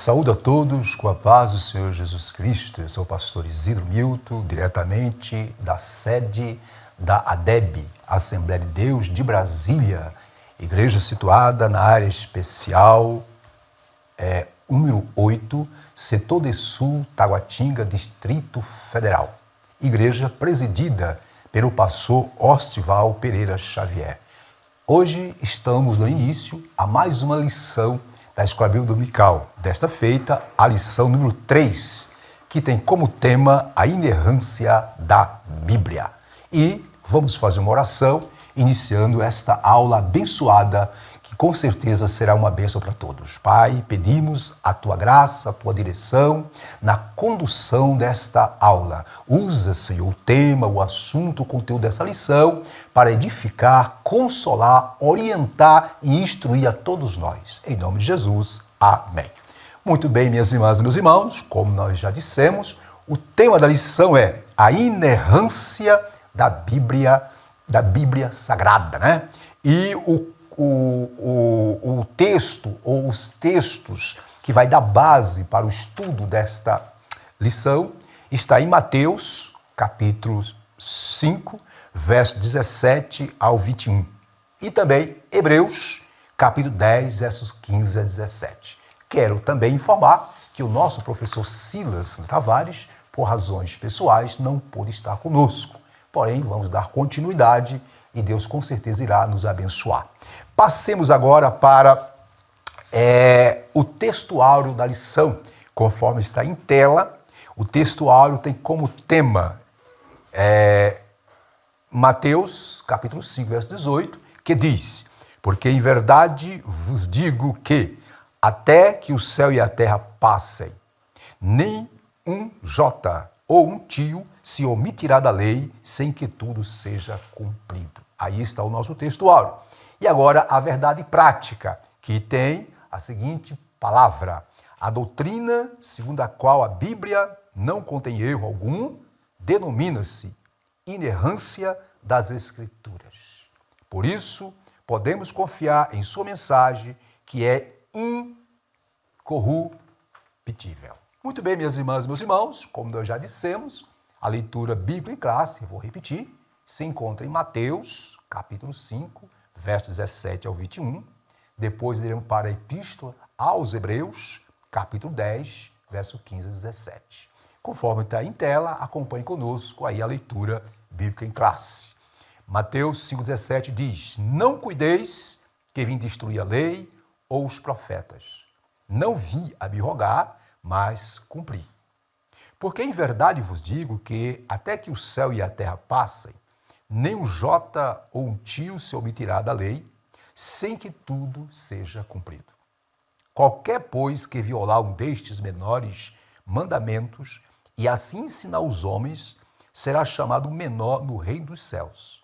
Saúdo a todos com a paz do Senhor Jesus Cristo. Eu sou o pastor Isidro Milton, diretamente da sede da ADEB, Assembleia de Deus de Brasília, igreja situada na área especial número 8, Setor de Sul, Taguatinga, Distrito Federal. Igreja presidida pelo pastor Orcival Pereira Xavier. Hoje estamos no início a mais uma lição da Escola Bíblica Dominical. Desta feita, a lição número 3, que tem como tema a inerrância da Bíblia. E vamos fazer uma oração, iniciando esta aula abençoada, que com certeza será uma bênção para todos. Pai, pedimos a Tua graça, a Tua direção na condução desta aula. Usa, Senhor, o tema, o assunto, o conteúdo dessa lição para edificar, consolar, orientar e instruir a todos nós. Em nome de Jesus, amém. Muito bem, minhas irmãs e meus irmãos, como nós já dissemos, o tema da lição é a inerrância da Bíblia Sagrada, né? E o texto ou os textos que vai dar base para o estudo desta lição está em Mateus, capítulo 5, verso 17 ao 21. E também Hebreus, capítulo 10, versos 15 a 17. Quero também informar que o nosso professor Silas Tavares, por razões pessoais, não pôde estar conosco. Porém, vamos dar continuidade e Deus com certeza irá nos abençoar. Passemos agora para o texto áureo da lição, conforme está em tela. O texto áureo tem como tema Mateus, capítulo 5, verso 18, que diz: porque em verdade vos digo que, até que o céu e a terra passem, nem um jota ou um tio se omitirá da lei sem que tudo seja cumprido. Aí está o nosso texto áureo. E agora a verdade prática, que tem a seguinte palavra: a doutrina segundo a qual a Bíblia não contém erro algum, denomina-se inerrância das Escrituras. Por isso, podemos confiar em sua mensagem, que é incorruptível. Muito bem, minhas irmãs e meus irmãos, como nós já dissemos, a leitura bíblica em classe, vou repetir, se encontra em Mateus, capítulo 5, versos 17 ao 21. Depois iremos para a Epístola aos Hebreus, capítulo 10, verso 15 a 17. Conforme está em tela, acompanhe conosco aí a leitura bíblica em classe. Mateus 5,17 diz: não cuideis que vim destruir a lei ou os profetas. Não vim a me rogar, mas cumpri. Porque em verdade vos digo que, até que o céu e a terra passem, nem um jota ou um tio se omitirá da lei, sem que tudo seja cumprido. Qualquer, pois, que violar um destes menores mandamentos e assim ensinar os homens, será chamado menor no reino dos céus.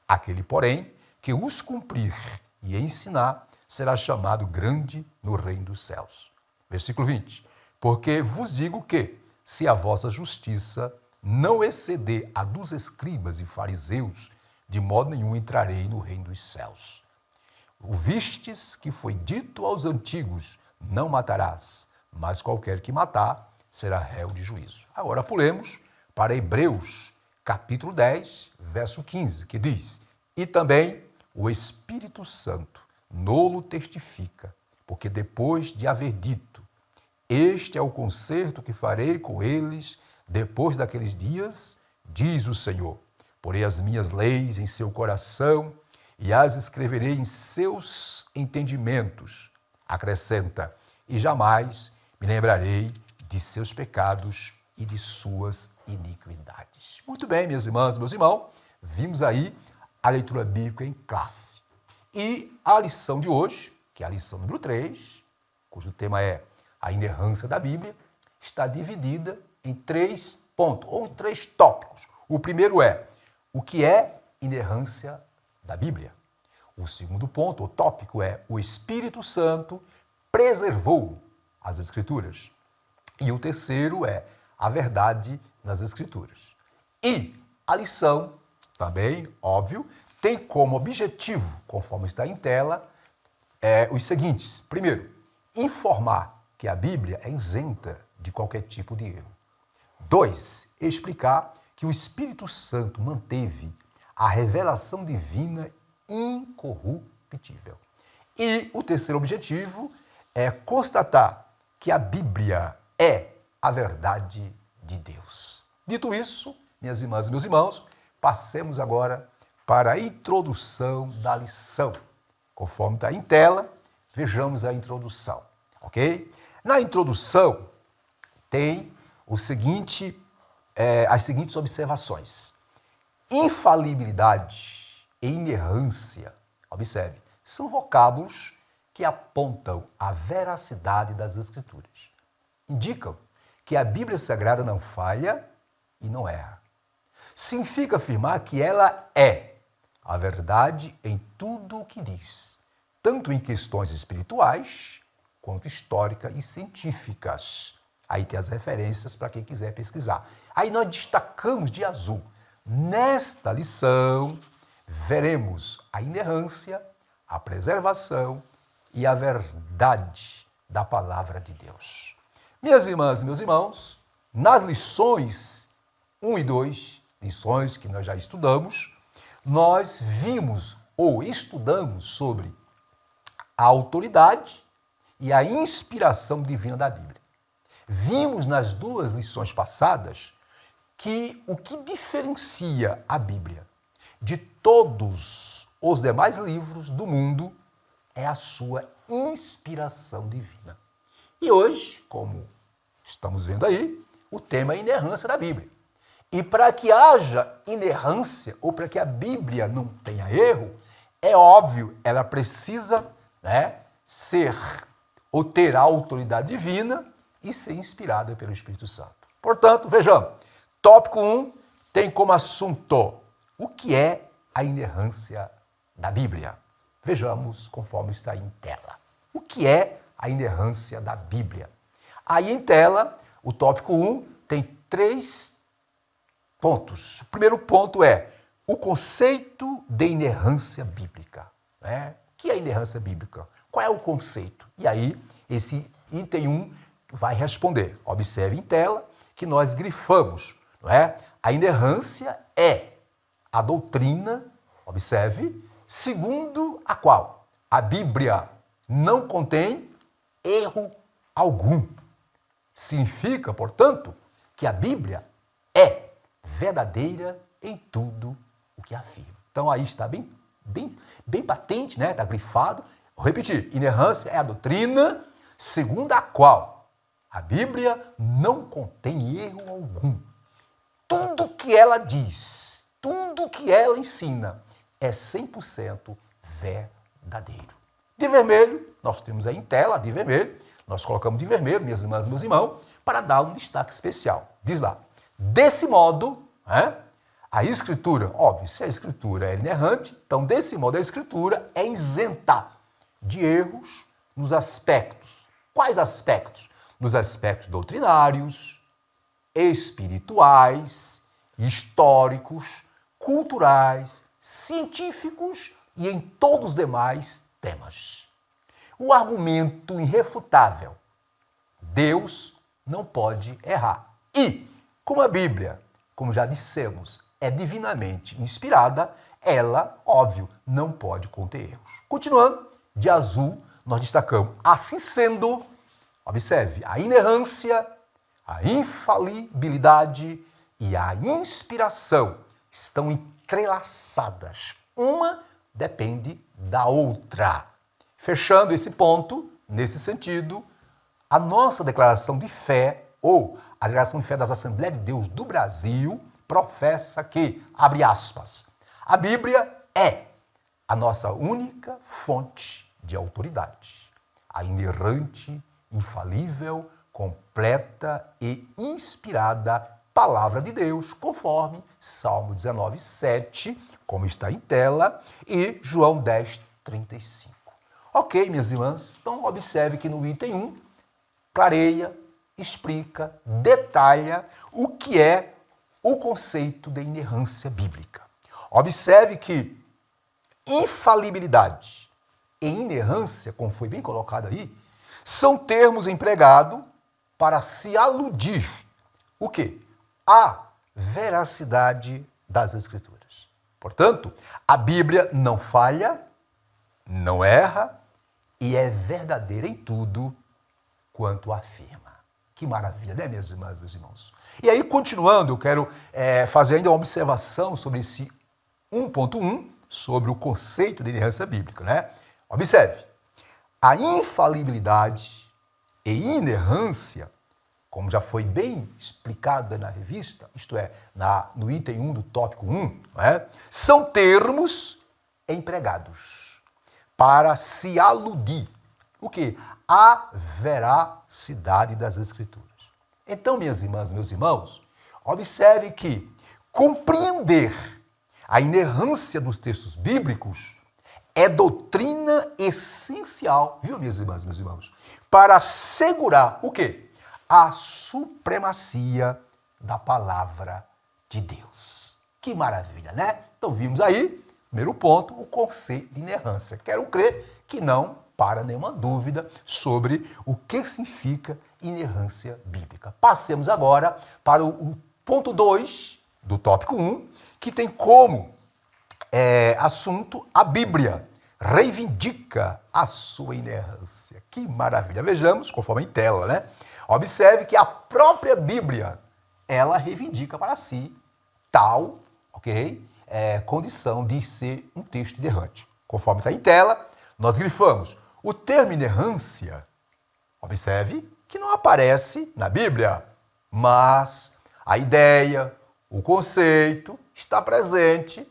Aquele, porém, que os cumprir e ensinar, será chamado grande no reino dos céus. Versículo 20. Porque vos digo que, se a vossa justiça não exceder a dos escribas e fariseus, de modo nenhum entrarei no reino dos céus. Ouvistes que foi dito aos antigos: não matarás, mas qualquer que matar será réu de juízo. Agora pulemos para Hebreus, capítulo 10, verso 15, que diz: e também o Espírito Santo nolo testifica, porque depois de haver dito: este é o concerto que farei com eles depois daqueles dias, diz o Senhor. Porei as minhas leis em seu coração e as escreverei em seus entendimentos. Acrescenta: e jamais me lembrarei de seus pecados e de suas iniquidades. Muito bem, minhas irmãs e meus irmãos, vimos aí a leitura bíblica em classe. E a lição de hoje, que é a lição número 3, cujo tema é a inerrância da Bíblia, está dividida em 3 pontos, ou 3 tópicos. O primeiro é: o que é inerrância da Bíblia? O segundo ponto, o tópico, é: o Espírito Santo preservou as Escrituras. E o terceiro é: a verdade nas Escrituras. E a lição, também, óbvio, tem como objetivo, conforme está em tela, os seguintes. Primeiro, informar que a Bíblia é isenta de qualquer tipo de erro. 2, explicar que o Espírito Santo manteve a revelação divina incorruptível. E o terceiro objetivo é constatar que a Bíblia é a verdade de Deus. Dito isso, minhas irmãs e meus irmãos, passemos agora para a introdução da lição. Conforme está em tela, vejamos a introdução, ok? Na introdução tem as seguintes observações. Infalibilidade e inerrância, observe, são vocábulos que apontam a veracidade das Escrituras. Indicam que a Bíblia Sagrada não falha e não erra. Significa afirmar que ela é a verdade em tudo o que diz, tanto em questões espirituais quanto históricas e científicas. Aí tem as referências para quem quiser pesquisar. Aí nós destacamos de azul. Nesta lição, veremos a inerrância, a preservação e a verdade da palavra de Deus. Minhas irmãs e meus irmãos, nas lições 1 e 2, lições que nós já estudamos, nós vimos ou estudamos sobre a autoridade e a inspiração divina da Bíblia. Vimos nas duas lições passadas que o que diferencia a Bíblia de todos os demais livros do mundo é a sua inspiração divina. E hoje, como estamos vendo aí, o tema é a inerrância da Bíblia. E para que haja inerrância, ou para que a Bíblia não tenha erro, é óbvio, ela precisa ser ou ter a autoridade divina e ser inspirada pelo Espírito Santo. Portanto, vejamos, tópico 1 tem como assunto o que é a inerrância da Bíblia. Vejamos conforme está em tela. O que é a inerrância da Bíblia? Aí em tela, o tópico 1 tem 3 pontos. O primeiro ponto é o conceito de inerrância bíblica. O que é inerrância bíblica? Qual é o conceito? E aí, esse item 1 vai responder. Observe em tela que nós grifamos. A inerrância é a doutrina, observe, segundo a qual a Bíblia não contém erro algum. Significa, portanto, que a Bíblia é verdadeira em tudo o que afirma. Então aí está bem patente, está grifado. Vou repetir, inerrância é a doutrina segundo a qual a Bíblia não contém erro algum. Tudo que ela diz, tudo que ela ensina é 100% verdadeiro. De vermelho, nós temos aí em tela, de vermelho, nós colocamos de vermelho, minhas irmãs e meus irmãos, para dar um destaque especial. Diz lá, desse modo, a Escritura, óbvio, se a Escritura é inerrante, então desse modo a Escritura é isenta de erros nos aspectos. Quais aspectos? Nos aspectos doutrinários, espirituais, históricos, culturais, científicos e em todos os demais temas. O argumento irrefutável: Deus não pode errar. E, como a Bíblia, como já dissemos, é divinamente inspirada, ela, óbvio, não pode conter erros. Continuando, de azul, nós destacamos, assim sendo, observe, a inerrância, a infalibilidade e a inspiração estão entrelaçadas. Uma depende da outra. Fechando esse ponto, nesse sentido, a nossa declaração de fé, ou a declaração de fé das Assembleias de Deus do Brasil, professa que, abre aspas, a Bíblia é a nossa única fonte de autoridade, a inerrante, infalível, completa e inspirada palavra de Deus, conforme Salmo 19, 7, como está em tela, e João 10, 35. Ok, minhas irmãs? Então, observe que no item 1, clareia, explica, detalha o que é o conceito de inerrância bíblica. Observe que infalibilidade e inerrância, como foi bem colocado aí, são termos empregados para se aludir o quê? A veracidade das Escrituras. Portanto, a Bíblia não falha, não erra e é verdadeira em tudo quanto afirma. Que maravilha, né, minhas irmãs, meus irmãos? E aí, continuando, eu quero fazer ainda uma observação sobre esse 1.1, sobre o conceito de inerrância bíblica, né? Observe, a infalibilidade e inerrância, como já foi bem explicado na revista, isto é, no item 1 do tópico 1, né, são termos empregados para se aludir o quê? A veracidade das Escrituras. Então, minhas irmãs, meus irmãos, observe que compreender a inerrância dos textos bíblicos é doutrina essencial, viu, minhas irmãs, meus irmãos, para assegurar o quê? A supremacia da palavra de Deus. Que maravilha, né? Então vimos aí, primeiro ponto, o conceito de inerrância. Quero crer que não para nenhuma dúvida sobre o que significa inerrância bíblica. Passemos agora para o ponto 2 do tópico 1, que tem como assunto a Bíblia. Reivindica a sua inerrância. Que maravilha. Vejamos, conforme em tela, né? Observe que a própria Bíblia, ela reivindica para si tal, condição de ser um texto inerrante. Conforme está em tela, nós grifamos o termo inerrância. Observe que não aparece na Bíblia, mas a ideia, o conceito está presente,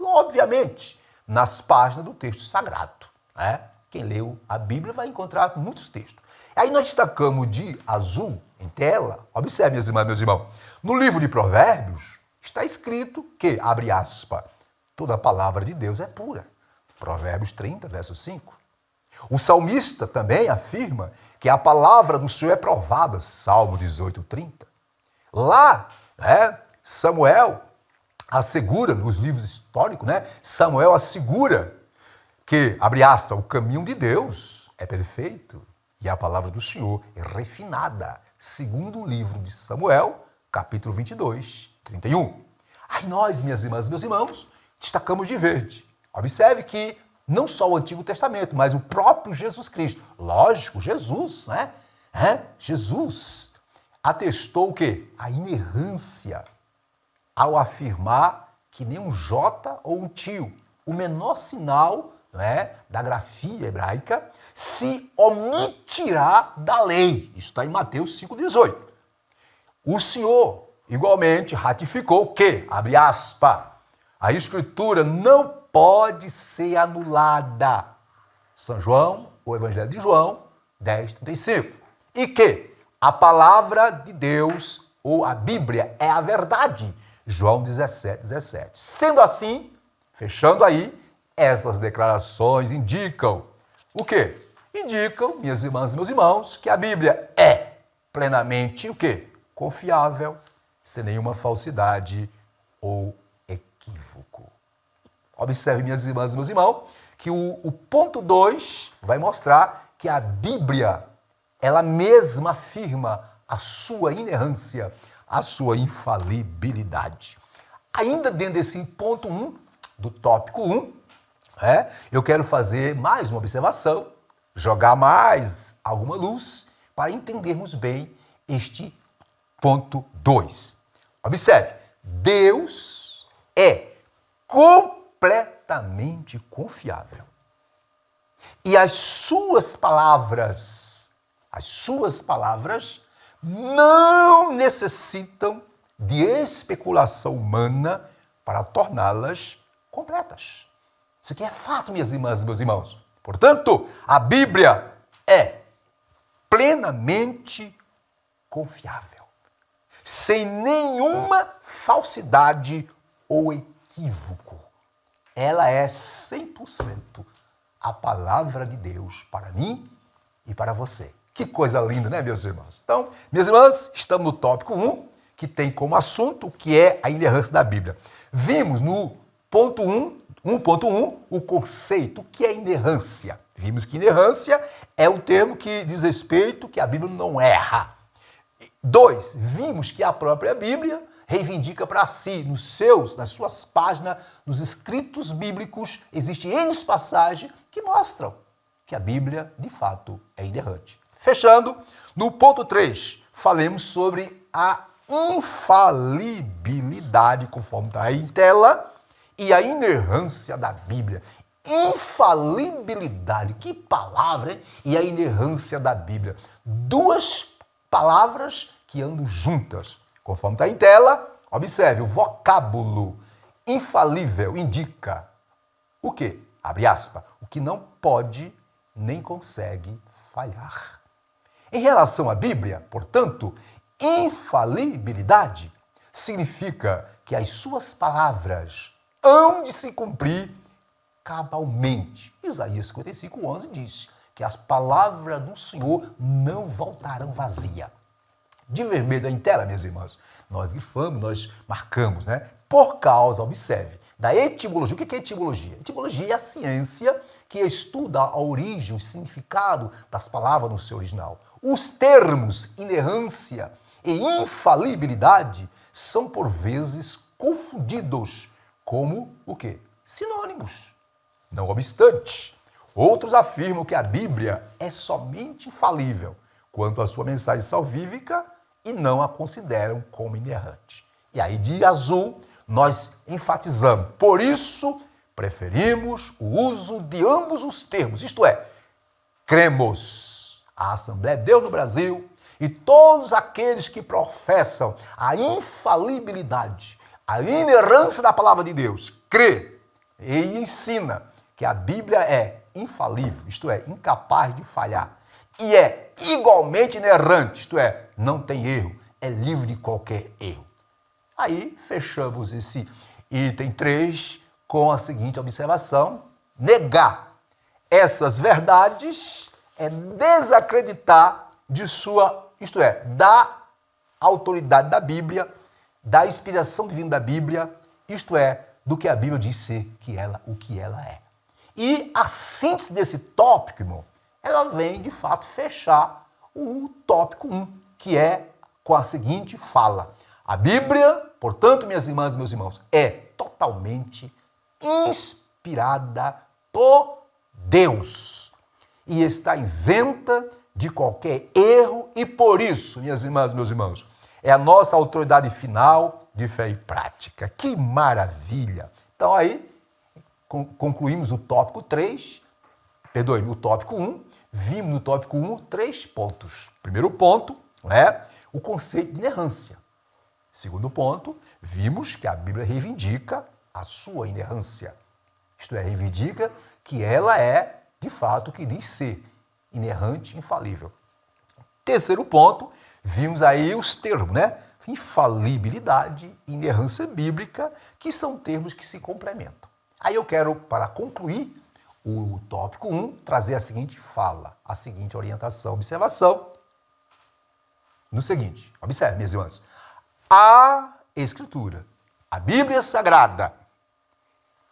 obviamente, nas páginas do texto sagrado, né? Quem leu a Bíblia vai encontrar muitos textos. Aí nós destacamos de azul em tela, observe, minhas irmãs, meus irmãos, no livro de Provérbios está escrito que, abre aspas, toda a palavra de Deus é pura. Provérbios 30, verso 5. O salmista também afirma que a palavra do Senhor é provada, Salmo 18, 30. Lá, né, Samuel assegura, nos livros históricos, né, Samuel assegura que, abre aspas, o caminho de Deus é perfeito e a palavra do Senhor é refinada, segundo o livro de Samuel, capítulo 22, 31. Aí nós, minhas irmãs e meus irmãos, destacamos de verde. Observe que não só o Antigo Testamento, mas o próprio Jesus Cristo, lógico, Jesus, né? Jesus atestou o quê? A inerrância ao afirmar que nem um J ou um tio, o menor sinal, da grafia hebraica, se omitirá da lei. Isso está em Mateus 5,18. O Senhor, igualmente, ratificou que, abre aspas, a Escritura não pode ser anulada. São João, o Evangelho de João, 10:35. E que a palavra de Deus, ou a Bíblia, é a verdade. João 17:17. Sendo assim, fechando aí, essas declarações indicam o quê? Indicam, minhas irmãs e meus irmãos, que a Bíblia é plenamente o quê? Confiável, sem nenhuma falsidade ou equívoco. Observe, minhas irmãs e meus irmãos, que o ponto 2 vai mostrar que a Bíblia, ela mesma afirma a sua inerrância, a sua infalibilidade. Ainda dentro desse ponto 1, do tópico 1, eu quero fazer mais uma observação, jogar mais alguma luz para entendermos bem este ponto 2. Observe, Deus é completamente confiável. E as suas palavras não necessitam de especulação humana para torná-las completas. Isso aqui é fato, minhas irmãs e meus irmãos. Portanto, a Bíblia é plenamente confiável, sem nenhuma falsidade ou equívoco. Ela é 100% a palavra de Deus para mim e para você. Que coisa linda, né, meus irmãos? Então, minhas irmãs, estamos no tópico 1, que tem como assunto o que é a inerrância da Bíblia. Vimos no ponto 1, 1.1, o conceito que é inerrância. Vimos que inerrância é um termo que diz respeito que a Bíblia não erra. 2, vimos que a própria Bíblia reivindica para si, nas suas páginas, nos escritos bíblicos, existem N passagens que mostram que a Bíblia, de fato, é inerrante. Fechando, no ponto 3, falemos sobre a infalibilidade, conforme está aí em tela, e a inerrância da Bíblia. Infalibilidade, que palavra, hein? E a inerrância da Bíblia. Duas palavras que andam juntas. Conforme está em tela, observe, o vocábulo infalível indica o quê? Abre aspas, o que não pode nem consegue falhar. Em relação à Bíblia, portanto, infalibilidade significa que as suas palavras hão de se cumprir cabalmente. Isaías 55:11 diz que as palavras do Senhor não voltarão vazia. De vermelho em tela, meus irmãos, nós grifamos, nós marcamos, né? Por causa, observe, da etimologia. O que é etimologia? Etimologia é a ciência que estuda a origem, o significado das palavras no seu original. Os termos inerrância e infalibilidade são, por vezes, confundidos como o quê? Sinônimos. Não obstante, outros afirmam que a Bíblia é somente infalível quanto à sua mensagem salvífica e não a consideram como inerrante. E aí, de azul, nós enfatizamos. Por isso, preferimos o uso de ambos os termos, isto é, cremos a Assembleia de Deus no Brasil e todos aqueles que professam a infalibilidade, a inerrância da palavra de Deus, crê e ensina que a Bíblia é infalível, isto é, incapaz de falhar, e é igualmente inerrante, isto é, não tem erro, é livre de qualquer erro. Aí fechamos esse item 3 com a seguinte observação: negar essas verdades é desacreditar de sua, isto é, da autoridade da Bíblia, da inspiração divina da Bíblia, isto é, do que a Bíblia diz ser o que ela é. E a síntese desse tópico, irmão, ela vem, de fato, fechar o tópico 1, que é com a seguinte fala: a Bíblia, portanto, minhas irmãs e meus irmãos, é totalmente inspirada por Deus e está isenta de qualquer erro e, por isso, minhas irmãs e meus irmãos, é a nossa autoridade final de fé e prática. Que maravilha! Então, aí, concluímos o tópico 3, perdoe-me, o tópico 1, vimos no tópico 1 3 pontos. Primeiro ponto é o conceito de inerrância. Segundo ponto, vimos que a Bíblia reivindica a sua inerrância. Isto é, reivindica que ela é, de fato, o que diz ser inerrante e infalível. Terceiro ponto, vimos aí os termos, né? Infalibilidade e inerrância bíblica, que são termos que se complementam. Aí eu quero, para concluir o tópico 1, trazer a seguinte fala, a seguinte orientação, observação. No seguinte, observe, minhas irmãs, a Escritura, a Bíblia Sagrada,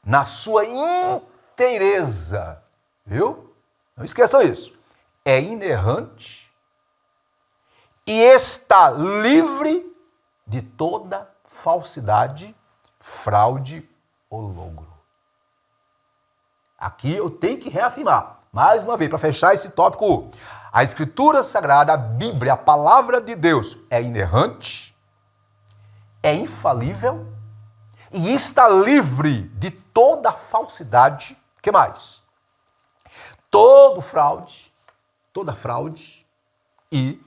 na sua inteireza, viu? Não esqueçam isso, é inerrante e está livre de toda falsidade, fraude ou logro. Aqui eu tenho que reafirmar, mais uma vez, para fechar esse tópico. A Escritura Sagrada, a Bíblia, a Palavra de Deus, é inerrante, é infalível e está livre de toda falsidade. O que mais? Toda fraude e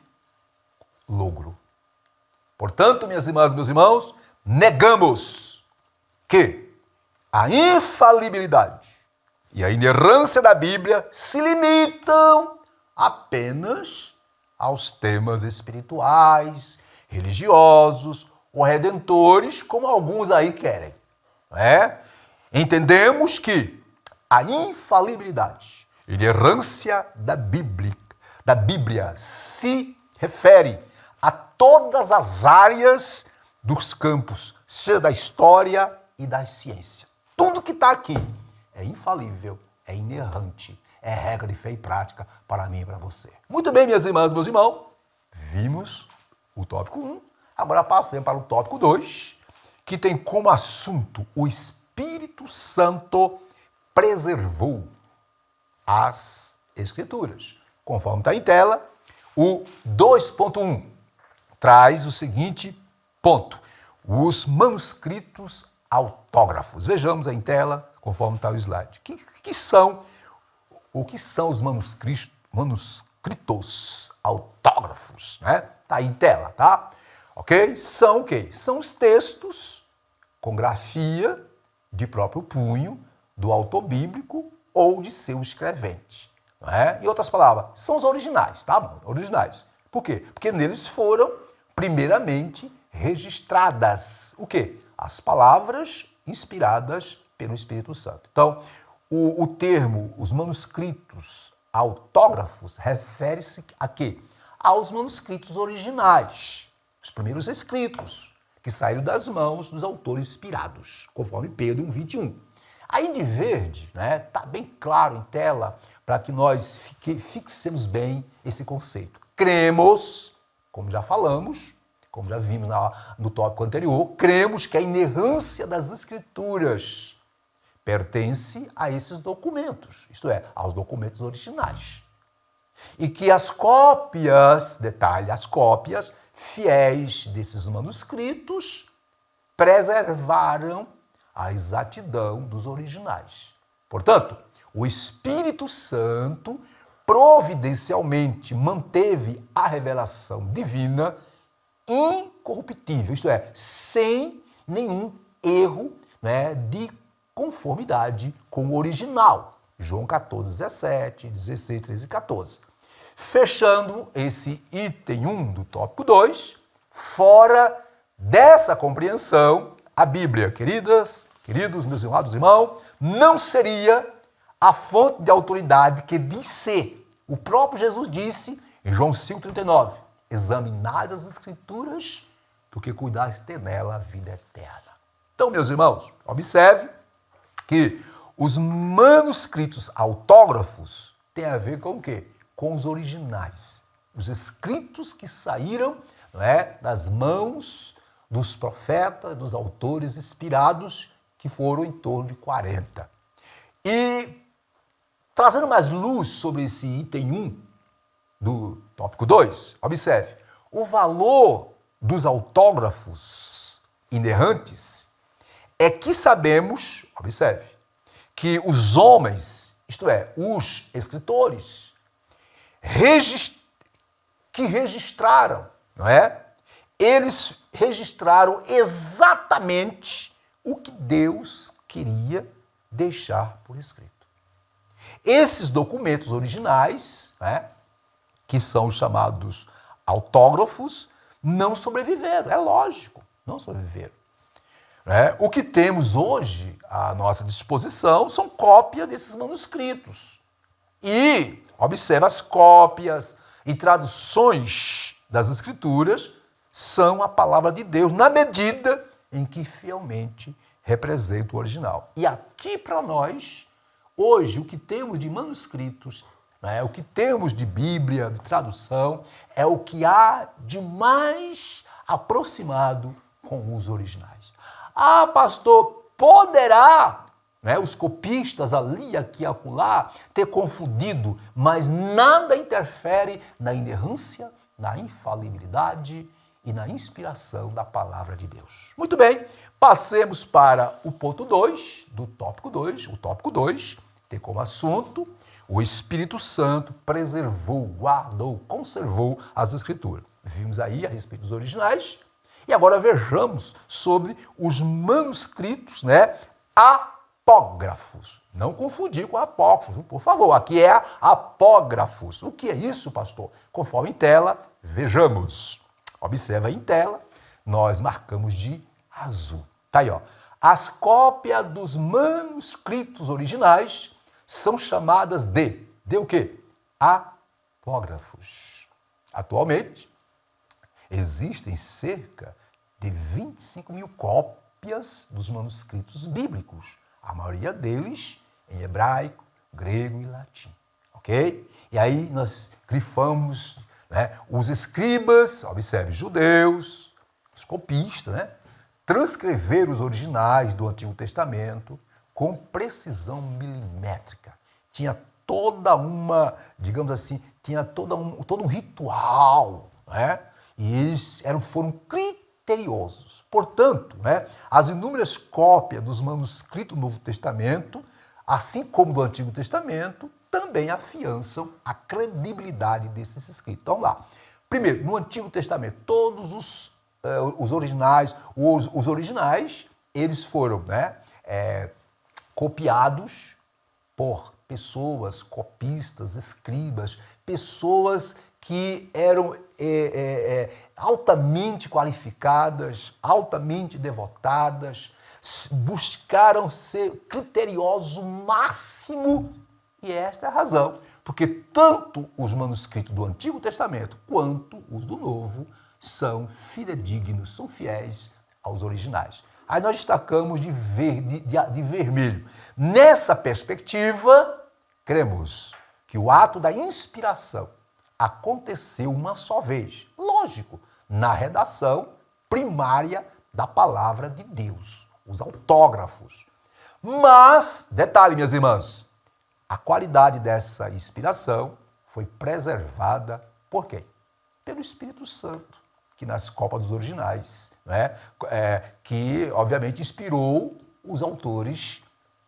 logro. Portanto, minhas irmãs e meus irmãos, negamos que a infalibilidade e a inerrância da Bíblia se limitam apenas aos temas espirituais, religiosos ou redentores, como alguns aí querem. Entendemos que a infalibilidade e inerrância da Bíblia se refere a todas as áreas dos campos, seja da história e da ciência. Tudo que está aqui é infalível, é inerrante, é regra de fé e prática para mim e para você. Muito bem, minhas irmãs, meus irmãos, vimos o tópico 1, agora passemos para o tópico 2, que tem como assunto o Espírito Santo preservou as Escrituras. Conforme está em tela, o 2.1 traz o seguinte ponto: os manuscritos autógrafos. Vejamos aí em tela, conforme está o slide. O que são os manuscritos autógrafos? Né? Está aí em tela, tá? Ok? São o quê? São os textos com grafia de próprio punho do autor bíblico ou de seu escrevente. Não é? Em outras palavras, são os originais, tá bom? Originais. Por quê? Porque neles foram, primeiramente, registradas o quê? As palavras inspiradas pelo Espírito Santo. Então, o termo, os manuscritos autógrafos, refere-se a quê? Aos manuscritos originais, os primeiros escritos, que saíram das mãos dos autores inspirados, conforme Pedro 1:21. Aí de verde, né, tá bem claro em tela, para que nós fixemos bem esse conceito. Cremos, como já falamos, como já vimos no tópico anterior, cremos que a inerrância das Escrituras pertence a esses documentos, isto é, aos documentos originais. E que as cópias, detalhe, as cópias fiéis desses manuscritos preservaram a exatidão dos originais. Portanto, o Espírito Santo providencialmente manteve a revelação divina incorruptível, isto é, sem nenhum erro, né, de conformidade com o original. João 14:17, 16, 13 e 14. Fechando esse item 1 do tópico 2, fora dessa compreensão, a Bíblia, queridos, meus amados irmãos, não seria a fonte de autoridade que diz ser. O próprio Jesus disse em João 5:39, examinais as Escrituras, porque cuidais de ter nela a vida eterna. Então, meus irmãos, observe que os manuscritos autógrafos têm a ver com o quê? Com os originais. Os escritos que saíram, não é, das mãos dos profetas, dos autores inspirados, que foram em torno de 40. E, trazendo mais luz sobre esse item 1 do tópico 2, observe, o valor dos autógrafos inerrantes é que sabemos, observe, que os homens, isto é, os escritores, que registraram, não é? Eles registraram exatamente o que Deus queria deixar por escrito. Esses documentos originais, né, que são chamados autógrafos, não sobreviveram, é lógico, não sobreviveram. O que temos hoje à nossa disposição são cópias desses manuscritos. E, observe, as cópias e traduções das Escrituras são a palavra de Deus, na medida em que fielmente representa o original. E aqui para nós, hoje, o que temos de manuscritos, né, o que temos de Bíblia, de tradução, é o que há de mais aproximado com os originais. Ah, pastor, poderá, né, os copistas ali, aqui e acolá, ter confundido, mas nada interfere na inerrância, na infalibilidade e na inspiração da palavra de Deus. Muito bem, passemos para o ponto 2 do tópico 2. O tópico 2 tem como assunto o Espírito Santo preservou, guardou, conservou as Escrituras. Vimos aí a respeito dos originais. E agora vejamos sobre os manuscritos, né, apógrafos. Não confundir com apócrifos, por favor. Aqui é apógrafos. O que é isso, pastor? Conforme em tela, vejamos. Observa aí em tela, nós marcamos de azul. Tá aí, ó. As cópias dos manuscritos originais são chamadas de o quê? Apógrafos. Atualmente, existem cerca de 25 mil cópias dos manuscritos bíblicos. A maioria deles em hebraico, grego e latim, ok? E aí nós grifamos, né, os escribas, observe, judeus, os copistas, né, transcreveram os originais do Antigo Testamento com precisão milimétrica. Tinha toda uma, digamos assim, tinha todo um ritual, né? E eles foram criteriosos. Portanto, né, as inúmeras cópias dos manuscritos do Novo Testamento, assim como do Antigo Testamento, também afiançam a credibilidade desses escritos. Então, vamos lá. Primeiro, no Antigo Testamento, todos os originais, eles foram, né, copiados por pessoas, copistas, escribas, pessoas que eram altamente qualificadas, altamente devotadas, buscaram ser criterioso máximo, e esta é a razão, porque tanto os manuscritos do Antigo Testamento quanto os do Novo são fidedignos, são fiéis aos originais. Aí nós destacamos de vermelho. Nessa perspectiva, cremos que o ato da inspiração aconteceu uma só vez, lógico, na redação primária da palavra de Deus, os autógrafos. Mas, detalhe, minhas irmãs, a qualidade dessa inspiração foi preservada por quem? Pelo Espírito Santo, que nas cópias dos originais, né, que obviamente inspirou os autores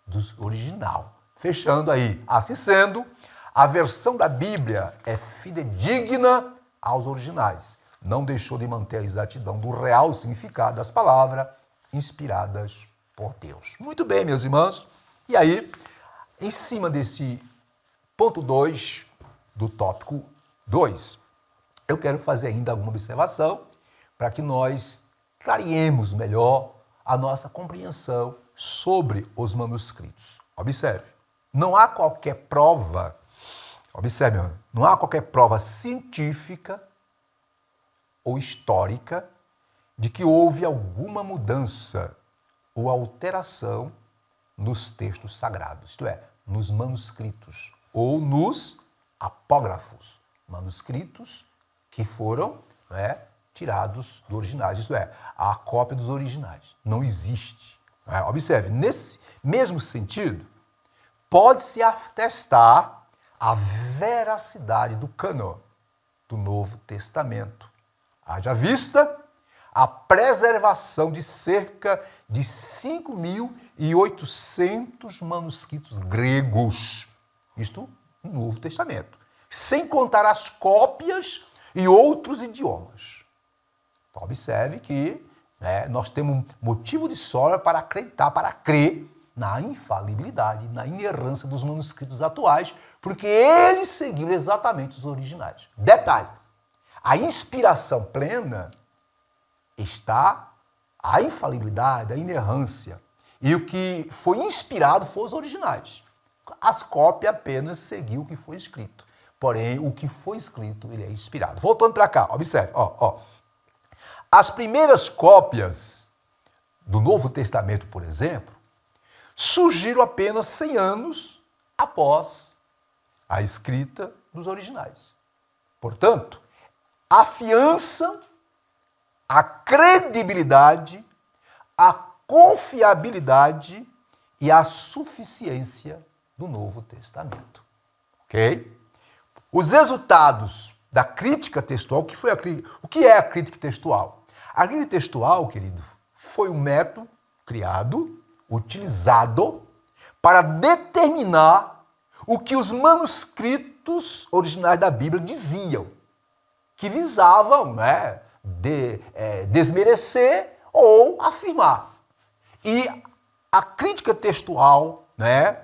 do original. Fechando aí, assim sendo, a versão da Bíblia é fidedigna aos originais. Não deixou de manter a exatidão do real significado das palavras inspiradas por Deus. Muito bem, meus irmãos. E aí, em cima desse ponto 2 do tópico 2, eu quero fazer ainda alguma observação para que nós clareemos melhor a nossa compreensão sobre os manuscritos. Observe, não há qualquer prova, não há qualquer prova científica ou histórica de que houve alguma mudança ou alteração nos textos sagrados, isto é, nos manuscritos ou nos apógrafos, manuscritos que foram, né, tirados do originais, isto é, a cópia dos originais. Não existe. Né? Observe, nesse mesmo sentido, pode-se atestar a veracidade do cânon do Novo Testamento. Haja vista a preservação de cerca de 5.800 manuscritos gregos, isto no Novo Testamento, sem contar as cópias e outros idiomas. Então, observe que, né, nós temos motivo de sobra para acreditar, para crer na infalibilidade, na inerrância dos manuscritos atuais, porque eles seguiram exatamente os originais. Detalhe, a inspiração plena está a infalibilidade, a inerrância. E o que foi inspirado foram os originais. As cópias apenas seguiu o que foi escrito. Porém, o que foi escrito, ele é inspirado. Voltando para cá, observe. As primeiras cópias do Novo Testamento, por exemplo, surgiram apenas 100 anos após a escrita dos originais. Portanto, afiançam a credibilidade, a confiabilidade e a suficiência do Novo Testamento. Ok? Os resultados da crítica textual, o que é a crítica textual? A crítica textual, querido, foi um método criado, utilizado para determinar o que os manuscritos originais da Bíblia diziam, que visavam, né, desmerecer ou afirmar. E a crítica textual, né,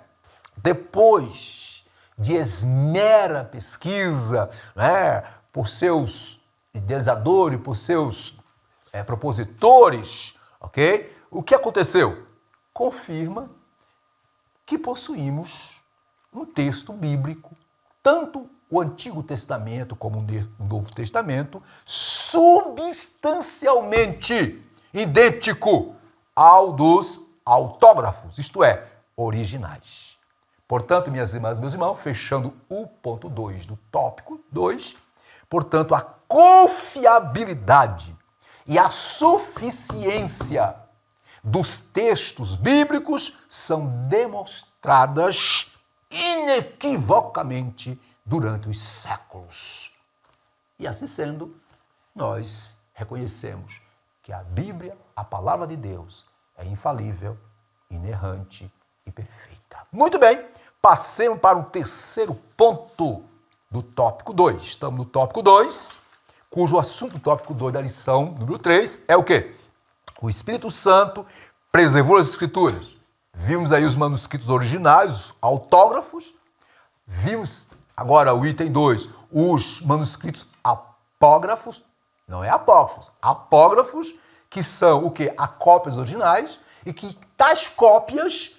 depois de esmera pesquisa, né, por seus idealizadores, por seus propositores, ok? O que aconteceu? Confirma que possuímos um texto bíblico, tanto o Antigo Testamento como o Novo Testamento, substancialmente idêntico ao dos autógrafos, isto é, originais. Portanto, minhas irmãs e meus irmãos, fechando o ponto 2 do tópico 2, portanto, a confiabilidade e a suficiência dos textos bíblicos são demonstradas inequivocamente durante os séculos. E assim sendo, nós reconhecemos que a Bíblia, a palavra de Deus, é infalível, inerrante e perfeita. Muito bem, passemos para o terceiro ponto do tópico 2. Estamos no tópico 2, cujo assunto do tópico 2 da lição número 3 é o quê? O Espírito Santo preservou as Escrituras. Vimos aí os manuscritos originais, os autógrafos. Vimos agora o item 2, os manuscritos apógrafos, não é apócrifos, apógrafos, que são o quê? As cópias originais, e que tais cópias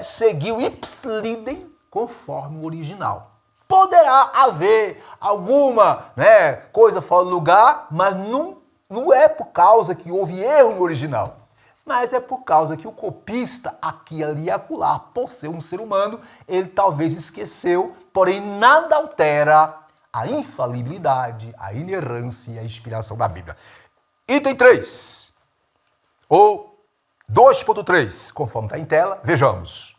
seguiu ipsilidem conforme o original. Poderá haver alguma coisa fora do lugar, mas não é por causa que houve erro no original, mas é por causa que o copista, aqui, ali e acolá, por ser um ser humano, ele talvez esqueceu, porém nada altera a infalibilidade, a inerrância e a inspiração da Bíblia. Item 3, ou 2.3, conforme está em tela, vejamos.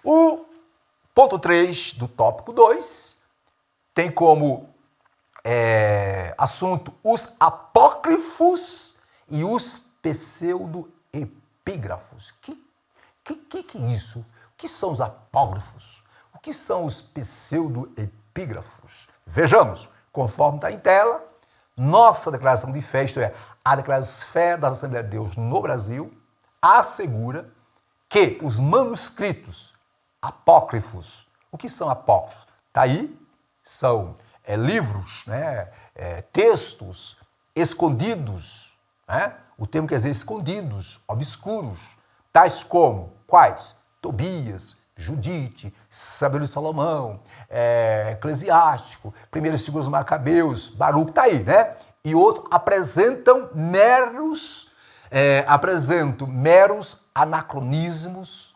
O ponto 3 do tópico 2 tem como assunto os apócrifos e os pseudoepígrafos. Que é isso? O que são os apócrifos? O que são os pseudoepígrafos? Vejamos, conforme está em tela, nossa declaração de fé, isto é, a declaração de fé das Assembleias de Deus no Brasil, assegura que os manuscritos apócrifos, o que são apócrifos? Está aí, são livros, textos escondidos, o termo quer dizer escondidos, obscuros, tais como, quais? Tobias, Judite, Sabedoria de Salomão, Eclesiástico, 1º e 2º Macabeus, Baruque, está aí, E outros apresentam meros anacronismos,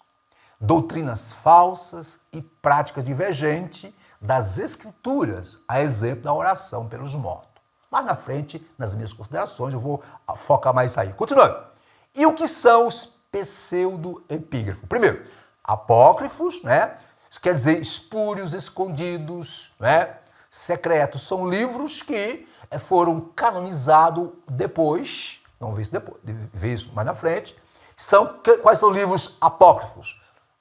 doutrinas falsas e práticas divergentes das Escrituras, a exemplo da oração pelos mortos. Mais na frente, nas minhas considerações, eu vou focar mais aí. Continuando. E o que são os pseudoepígrafos? Primeiro, apócrifos, isso quer dizer espúrios, escondidos, secretos. São livros que foram canonizados depois, vamos ver isso depois, ver isso mais na frente. Quais são livros apócrifos?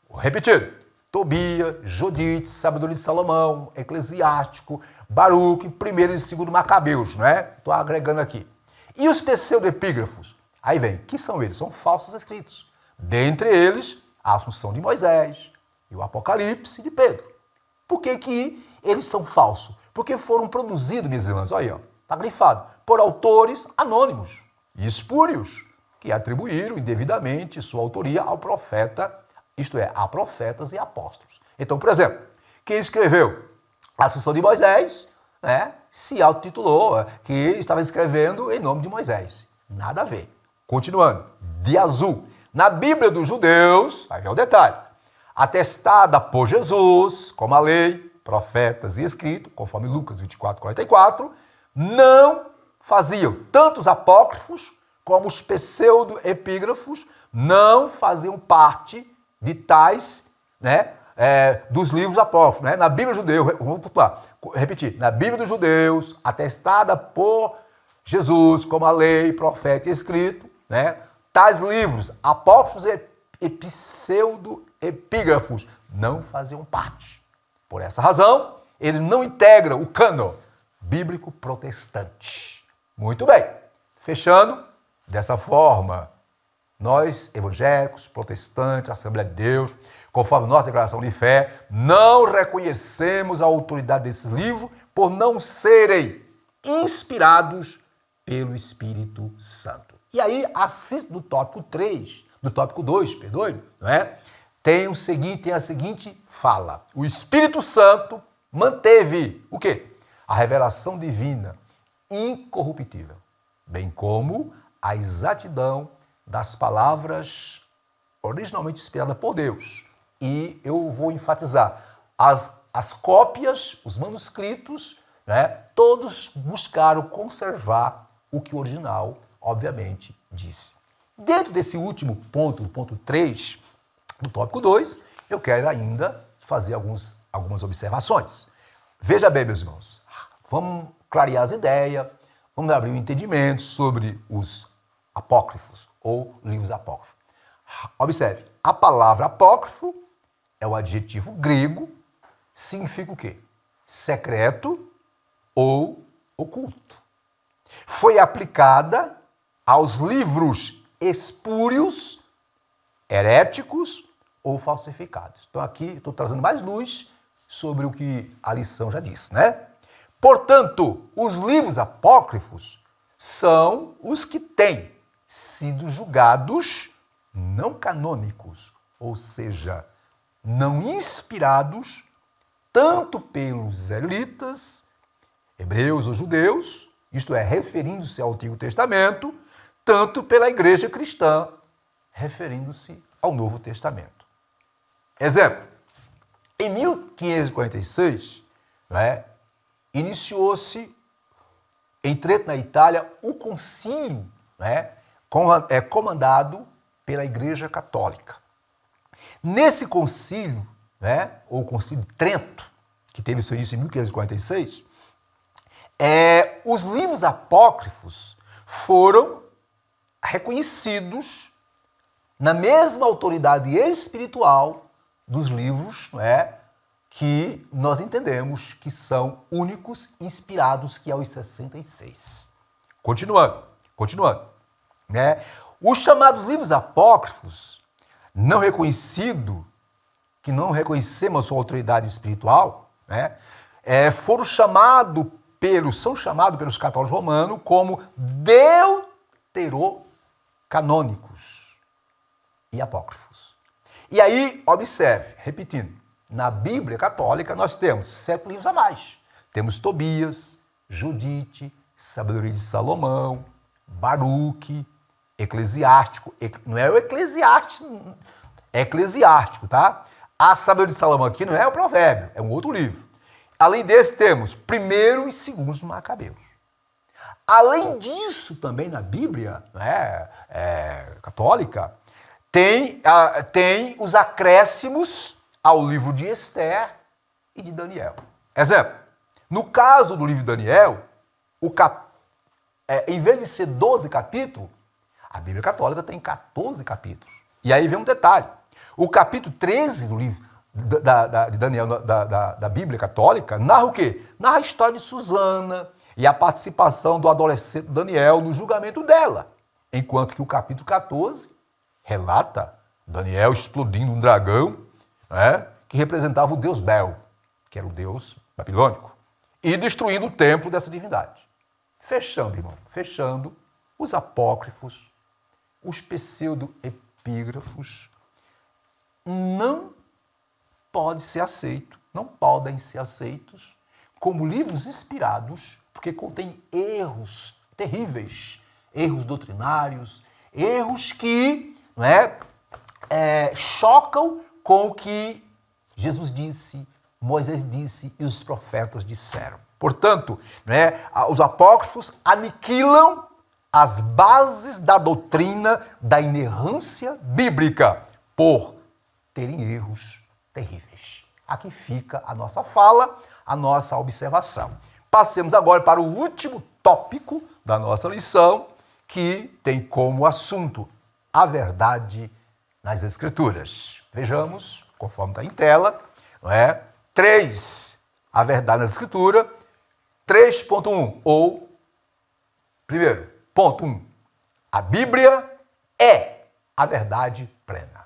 Vou repetir. Tobias, Judite, Sabedoria de Salomão, Eclesiástico, Baruque, 1º e 2º Macabeus, Estou agregando aqui. E os pseudoepígrafos? Aí vem, que são eles? São falsos escritos. Dentre eles, a Assunção de Moisés e o Apocalipse de Pedro. Por que eles são falsos? Porque foram produzidos, minhas irmãs, olha aí, está grifado, por autores anônimos e espúrios, que atribuíram indevidamente sua autoria ao profeta, isto é, a profetas e apóstolos. Então, por exemplo, quem escreveu a Assunção de Moisés, se autotitulou que estava escrevendo em nome de Moisés. Nada a ver. Continuando, de azul. Na Bíblia dos judeus, aí é o detalhe, atestada por Jesus, como a lei, profetas e escrito, conforme Lucas 24:44, não faziam tanto os apócrifos como os pseudoepígrafos, não faziam parte de tais, dos livros apócrifos. Na Bíblia judeu, vamos repetir, na Bíblia dos judeus, atestada por Jesus, como a lei, profeta e escrito, tais livros apócrifos e pseudoepígrafos não faziam parte. Por essa razão, eles não integram o cânon bíblico protestante. Muito bem. Fechando, dessa forma, nós, evangélicos, protestantes, Assembleia de Deus, conforme nossa declaração de fé, não reconhecemos a autoridade desses livros por não serem inspirados pelo Espírito Santo. E aí, assiste do tópico 3, do tópico 2, perdoe, tem a seguinte fala. O Espírito Santo manteve o quê? A revelação divina incorruptível, bem como a exatidão das palavras originalmente inspiradas por Deus e eu vou enfatizar. As cópias, os manuscritos, né, todos buscaram conservar o que o original, obviamente, disse. Dentro desse último ponto, o ponto 3 do tópico 2, eu quero ainda fazer algumas observações. Veja bem, meus irmãos, vamos clarear as ideias, vamos abrir um entendimento sobre os apócrifos ou livros apócrifos. Observe, a palavra apócrifo é o adjetivo grego, significa o quê? Secreto ou oculto. Foi aplicada aos livros espúrios, heréticos ou falsificados. Então aqui estou trazendo mais luz sobre o que a lição já disse, né? Portanto, os livros apócrifos são os que têm sido julgados não canônicos, ou seja, não inspirados tanto pelos israelitas, hebreus ou judeus, isto é, referindo-se ao Antigo Testamento, tanto pela igreja cristã, referindo-se ao Novo Testamento. Exemplo, em 1546, né, iniciou-se em Trento, na Itália, o concílio, né, comandado pela Igreja Católica. Nesse concílio, né, ou concílio de Trento, que teve seu início em 1546, os livros apócrifos foram reconhecidos na mesma autoridade espiritual dos livros, né, que nós entendemos que são únicos, inspirados, que é os 66. Continuando. Né? Os chamados livros apócrifos, não reconhecemos a sua autoridade espiritual, né? São chamados pelos católicos romanos como deuterocanônicos e apócrifos. E aí, observe, repetindo, na Bíblia católica nós temos 7 livros a mais. Temos Tobias, Judite, Sabedoria de Salomão, Baruque, Eclesiástico, não é o Eclesiástico, é Eclesiástico, tá? A Sabedoria de Salomão aqui não é o Provérbio, é um outro livro. Além desse, temos 1º e 2º Macabeus. Além disso, também na Bíblia, né, católica, tem os acréscimos ao livro de Esther e de Daniel. Exemplo, no caso do livro de Daniel, em vez de ser 12 capítulos, a Bíblia Católica tem 14 capítulos. E aí vem um detalhe. O capítulo 13 do livro de Daniel, da Bíblia Católica, narra o quê? Narra a história de Susana e a participação do adolescente Daniel no julgamento dela. Enquanto que o capítulo 14 relata Daniel explodindo um dragão, né, que representava o deus Bel, que era o deus babilônico, e destruindo o templo dessa divindade. Fechando, irmão, os apócrifos, os pseudo-epígrafos não podem ser aceitos como livros inspirados, porque contêm erros terríveis, erros doutrinários, erros que, né, chocam com o que Jesus disse, Moisés disse e os profetas disseram. Portanto, né, os apócrifos aniquilam as bases da doutrina da inerrância bíblica por terem erros terríveis. Aqui fica a nossa fala, a nossa observação. Passemos agora para o último tópico da nossa lição, que tem como assunto a verdade nas Escrituras. Vejamos, conforme está em tela, não é? 3, a verdade nas Escrituras, 3.1, ou, primeiro, ponto 1, a Bíblia é a verdade plena.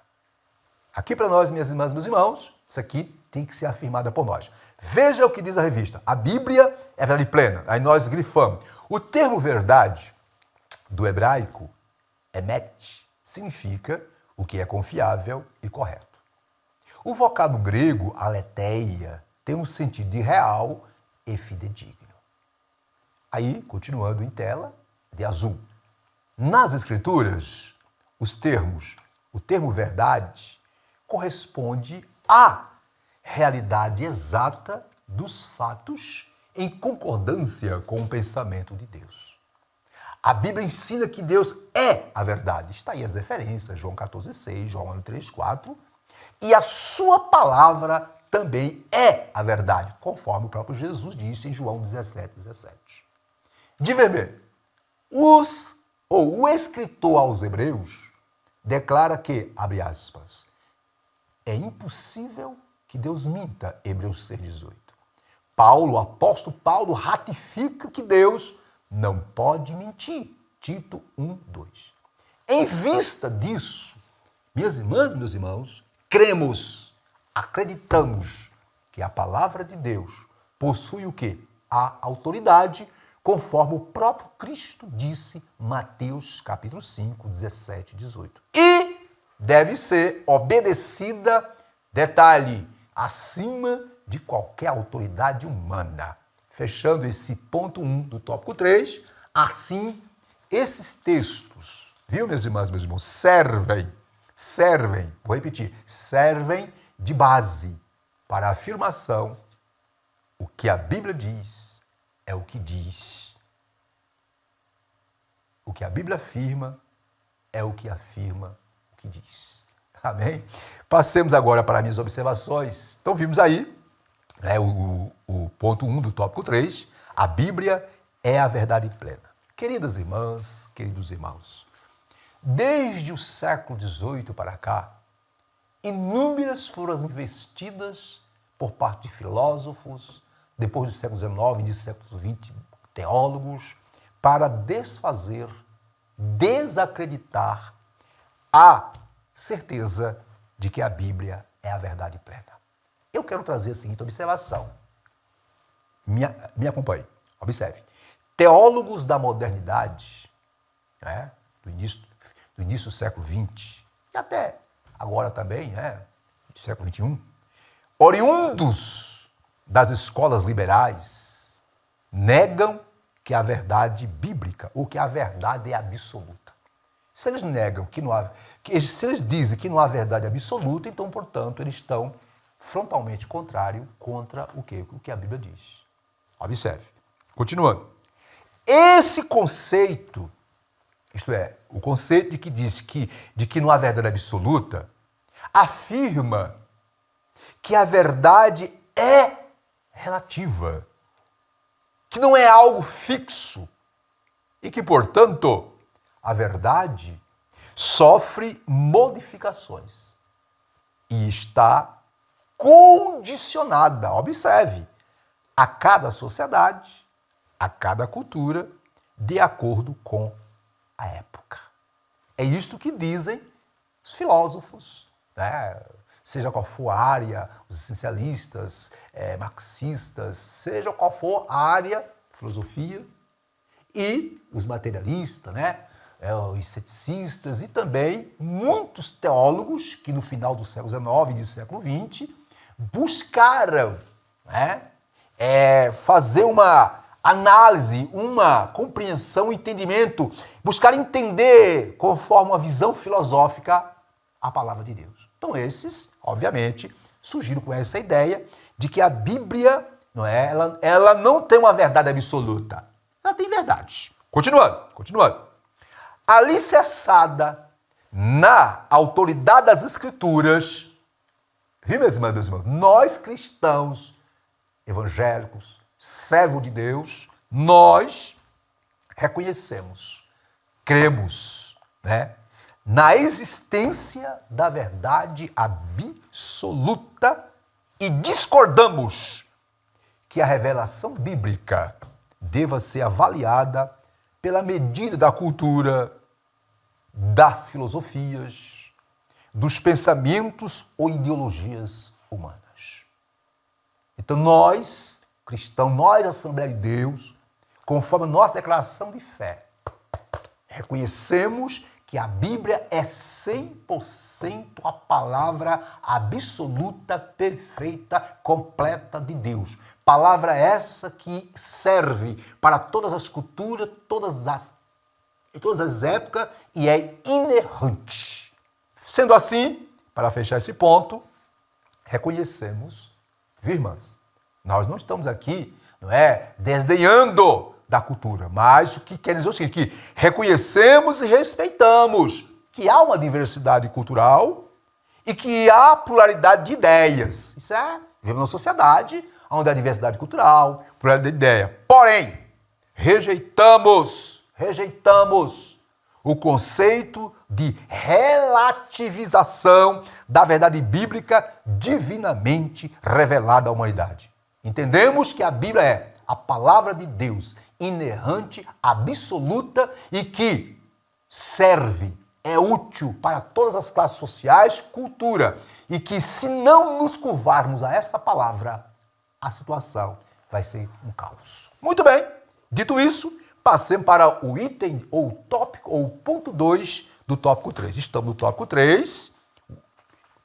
Aqui para nós, minhas irmãs e meus irmãos, isso aqui tem que ser afirmado por nós. Veja o que diz a revista. A Bíblia é a verdade plena. Aí nós grifamos. O termo verdade, do hebraico, emet, significa o que é confiável e correto. O vocábulo grego, aletheia, tem um sentido de real e fidedigno. Aí, continuando em tela, de azul. Nas Escrituras, o termo verdade corresponde à realidade exata dos fatos em concordância com o pensamento de Deus. A Bíblia ensina que Deus é a verdade. Está aí as referências, João 14,6, João 3,4. E a sua palavra também é a verdade, conforme o próprio Jesus disse em João 17,17. De vermelho, o escritor aos Hebreus declara que, abre aspas, é impossível que Deus minta, Hebreus 6,18. Paulo, o apóstolo Paulo, ratifica que Deus não pode mentir, Tito 1,2. Em vista disso, minhas irmãs e meus irmãos, cremos, acreditamos que a palavra de Deus possui o quê? A autoridade, conforme o próprio Cristo disse, Mateus capítulo 5, 17 e 18. E deve ser obedecida, detalhe, acima de qualquer autoridade humana. Fechando esse ponto 1 do tópico 3, assim, esses textos, viu, meus irmãos, meus irmãos, servem, vou repetir, servem de base para a afirmação. O que a Bíblia diz é o que diz. O que a Bíblia afirma é o que afirma o que diz. Amém? Passemos agora para minhas observações. Então vimos aí o ponto 1 do tópico 3, a Bíblia é a verdade plena. Queridas irmãs, queridos irmãos, desde o século XVIII para cá, inúmeras foram as investidas por parte de filósofos, depois do século XIX e do século XX, teólogos, para desfazer, desacreditar a certeza de que a Bíblia é a verdade plena. Eu quero trazer a seguinte observação. Me acompanhe, observe. Teólogos da modernidade, né, do início do século XX, e até agora também, do século XXI, oriundos das escolas liberais, negam que a verdade bíblica, ou que a verdade é absoluta. Se eles negam que não há, se eles dizem que não há verdade absoluta, então, portanto, eles estão frontalmente contrário contra o que a Bíblia diz. Observe. Continuando. Esse conceito, isto é, o conceito de que diz de que não há verdade absoluta, afirma que a verdade é relativa, que não é algo fixo e que, portanto, a verdade sofre modificações e está condicionada, observe, a cada sociedade, a cada cultura, de acordo com a época. É isto que dizem os filósofos, né? Seja qual for a área, os essencialistas, marxistas, seja qual for a área, filosofia, e os materialistas, né? Os ceticistas e também muitos teólogos que no final do século XIX e do século XX buscaram, né, fazer uma análise, uma compreensão, um entendimento, buscar entender conforme uma visão filosófica a palavra de Deus. Então esses, obviamente, surgiram com essa ideia de que a Bíblia, não é, ela não tem uma verdade absoluta. Ela tem verdade. Continuando. Alicerçada na autoridade das Escrituras, viu, meus irmãos? Nós cristãos, evangélicos, servos de Deus, nós reconhecemos, cremos, né, na existência da verdade absoluta e discordamos que a revelação bíblica deva ser avaliada pela medida da cultura, das filosofias, dos pensamentos ou ideologias humanas. Então nós, cristãos, nós, Assembleia de Deus, conforme a nossa declaração de fé, reconhecemos que a Bíblia é 100% a palavra absoluta, perfeita, completa de Deus. Palavra essa que serve para todas as culturas, todas as épocas e é inerrante. Sendo assim, para fechar esse ponto, reconhecemos, viu, irmãs? Nós não estamos aqui, não é, desdenhando da cultura, mas o que quer dizer é o seguinte, que reconhecemos e respeitamos que há uma diversidade cultural e que há pluralidade de ideias. Isso é, vivemos numa sociedade onde há diversidade cultural, pluralidade de ideia. Porém, rejeitamos o conceito de relativização da verdade bíblica divinamente revelada à humanidade. Entendemos que a Bíblia é a palavra de Deus, inerrante, absoluta e que serve, é útil para todas as classes sociais, cultura, e que se não nos curvarmos a essa palavra, a situação vai ser um caos. Muito bem, dito isso, passemos para o item ou tópico ou ponto 2 do tópico 3. Estamos no tópico 3,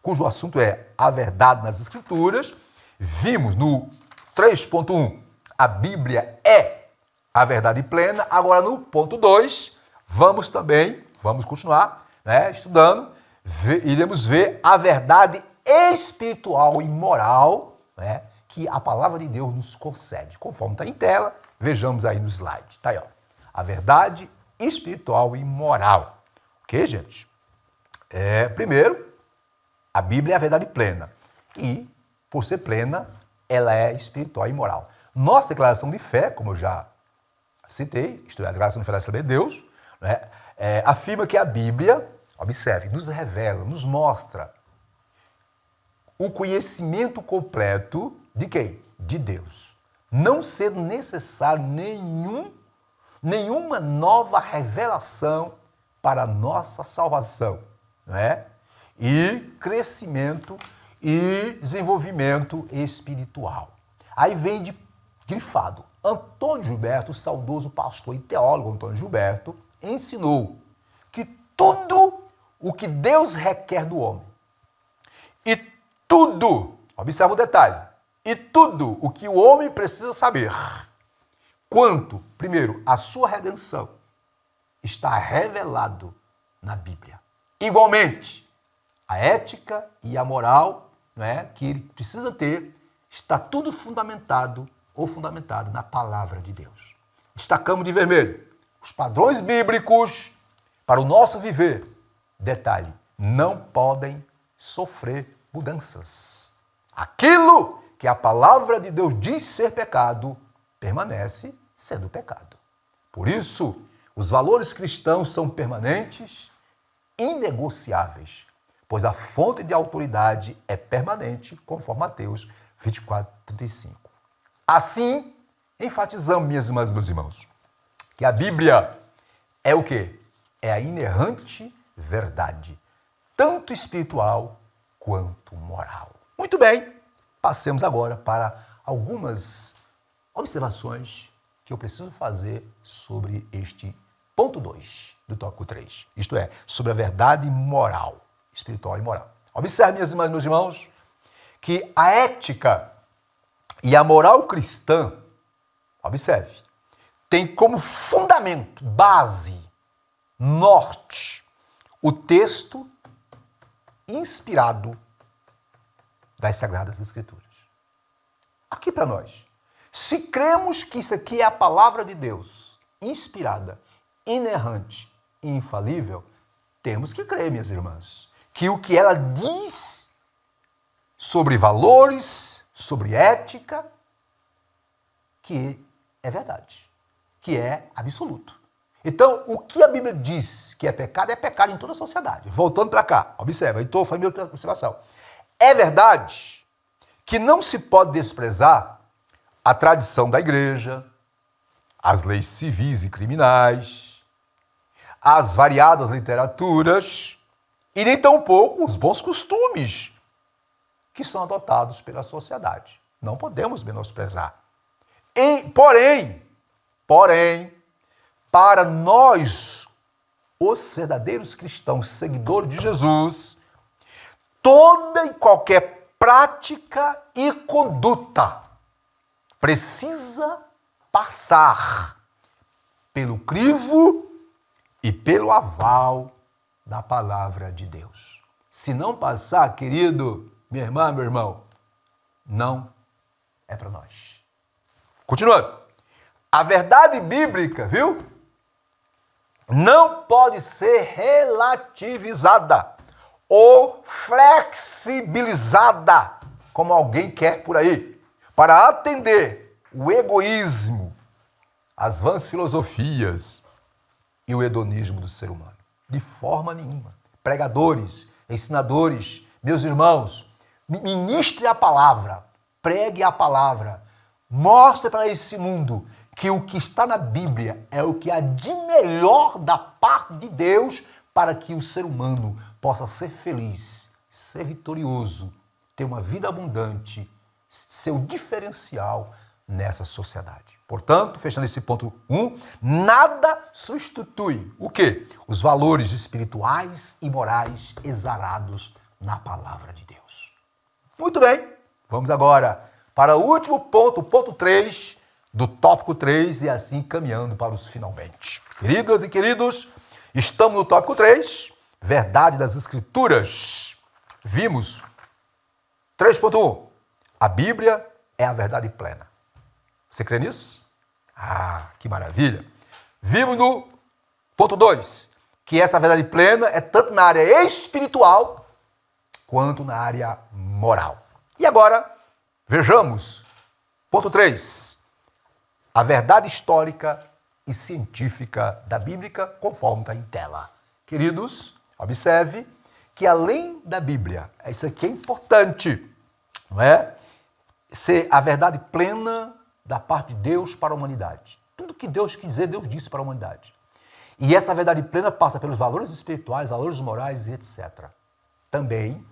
cujo assunto é a verdade nas Escrituras. Vimos no 3.1, a Bíblia é a verdade plena. Agora no ponto 2, vamos continuar, né, estudando, iremos ver a verdade espiritual e moral, né, que a palavra de Deus nos concede. Conforme está em tela, vejamos aí no slide. Está aí, ó. A verdade espiritual e moral. Ok, gente? Primeiro, a Bíblia é a verdade plena. E, por ser plena, ela é espiritual e moral. Nossa declaração de fé, como eu já citei, isto é, a declaração de fé da Assembleia de Deus, né, afirma que a Bíblia, observe, nos revela, nos mostra o conhecimento completo de quem? De Deus. Não sendo necessário nenhuma nova revelação para a nossa salvação, não é? E crescimento e desenvolvimento espiritual. Aí vem de grifado. Antônio Gilberto, o saudoso pastor e teólogo Antônio Gilberto, ensinou que tudo o que Deus requer do homem e tudo, observa o detalhe, e tudo o que o homem precisa saber quanto, primeiro, a sua redenção está revelado na Bíblia. Igualmente, a ética e a moral, né, que ele precisa ter, está tudo fundamentado ou fundamentado na palavra de Deus. Destacamos de vermelho os padrões bíblicos para o nosso viver. Detalhe, não podem sofrer mudanças. Aquilo que a palavra de Deus diz ser pecado, permanece sendo pecado. Por isso, os valores cristãos são permanentes, inegociáveis, pois a fonte de autoridade é permanente, conforme Mateus 24:35. Assim, enfatizamos, minhas irmãs e meus irmãos, que a Bíblia é o quê? É a inerrante verdade, tanto espiritual quanto moral. Muito bem, passemos agora para algumas observações que eu preciso fazer sobre este ponto 2 do tópico 3, isto é, sobre a verdade moral, espiritual e moral. Observe, minhas irmãs e meus irmãos, que a ética e a moral cristã, observe, tem como fundamento, base, norte, o texto inspirado das Sagradas Escrituras. Aqui para nós, se cremos que isso aqui é a palavra de Deus, inspirada, inerrante e infalível, temos que crer, minhas irmãs, que o que ela diz sobre valores, sobre ética, que é verdade, que é absoluto. Então, o que a Bíblia diz que é pecado em toda a sociedade. Voltando para cá, observa, estou fazendo minha observação. É verdade que não se pode desprezar a tradição da igreja, as leis civis e criminais, as variadas literaturas e nem tampouco os bons costumes que são adotados pela sociedade. Não podemos menosprezar. Porém, para nós, os verdadeiros cristãos, seguidores de Jesus, toda e qualquer prática e conduta precisa passar pelo crivo e pelo aval da palavra de Deus. Se não passar, querido, minha irmã, meu irmão, não é para nós. Continuando. A verdade bíblica, viu? Não pode ser relativizada ou flexibilizada, como alguém quer por aí, para atender o egoísmo, as vãs filosofias e o hedonismo do ser humano. De forma nenhuma. Pregadores, ensinadores, meus irmãos, ministre a palavra, pregue a palavra, mostre para esse mundo que o que está na Bíblia é o que há de melhor da parte de Deus para que o ser humano possa ser feliz, ser vitorioso, ter uma vida abundante, ser o diferencial nessa sociedade. Portanto, fechando esse ponto 1, nada substitui o quê? Os valores espirituais e morais exarados na palavra de Deus. Muito bem, vamos agora para o último ponto, o ponto 3 do tópico 3 e assim caminhando para os finalmente. Queridas e queridos, estamos no tópico 3, verdade das Escrituras. Vimos 3.1, a Bíblia é a verdade plena. Você crê nisso? Ah, que maravilha! Vimos no ponto 2, que essa verdade plena é tanto na área espiritual quanto na área moral. E agora, vejamos, ponto 3, a verdade histórica e científica da Bíblia, conforme está em tela. Queridos, observe que além da Bíblia, isso aqui é importante, não é? Ser a verdade plena da parte de Deus para a humanidade. Tudo que Deus quis dizer, Deus disse para a humanidade. E essa verdade plena passa pelos valores espirituais, valores morais e etc. Também,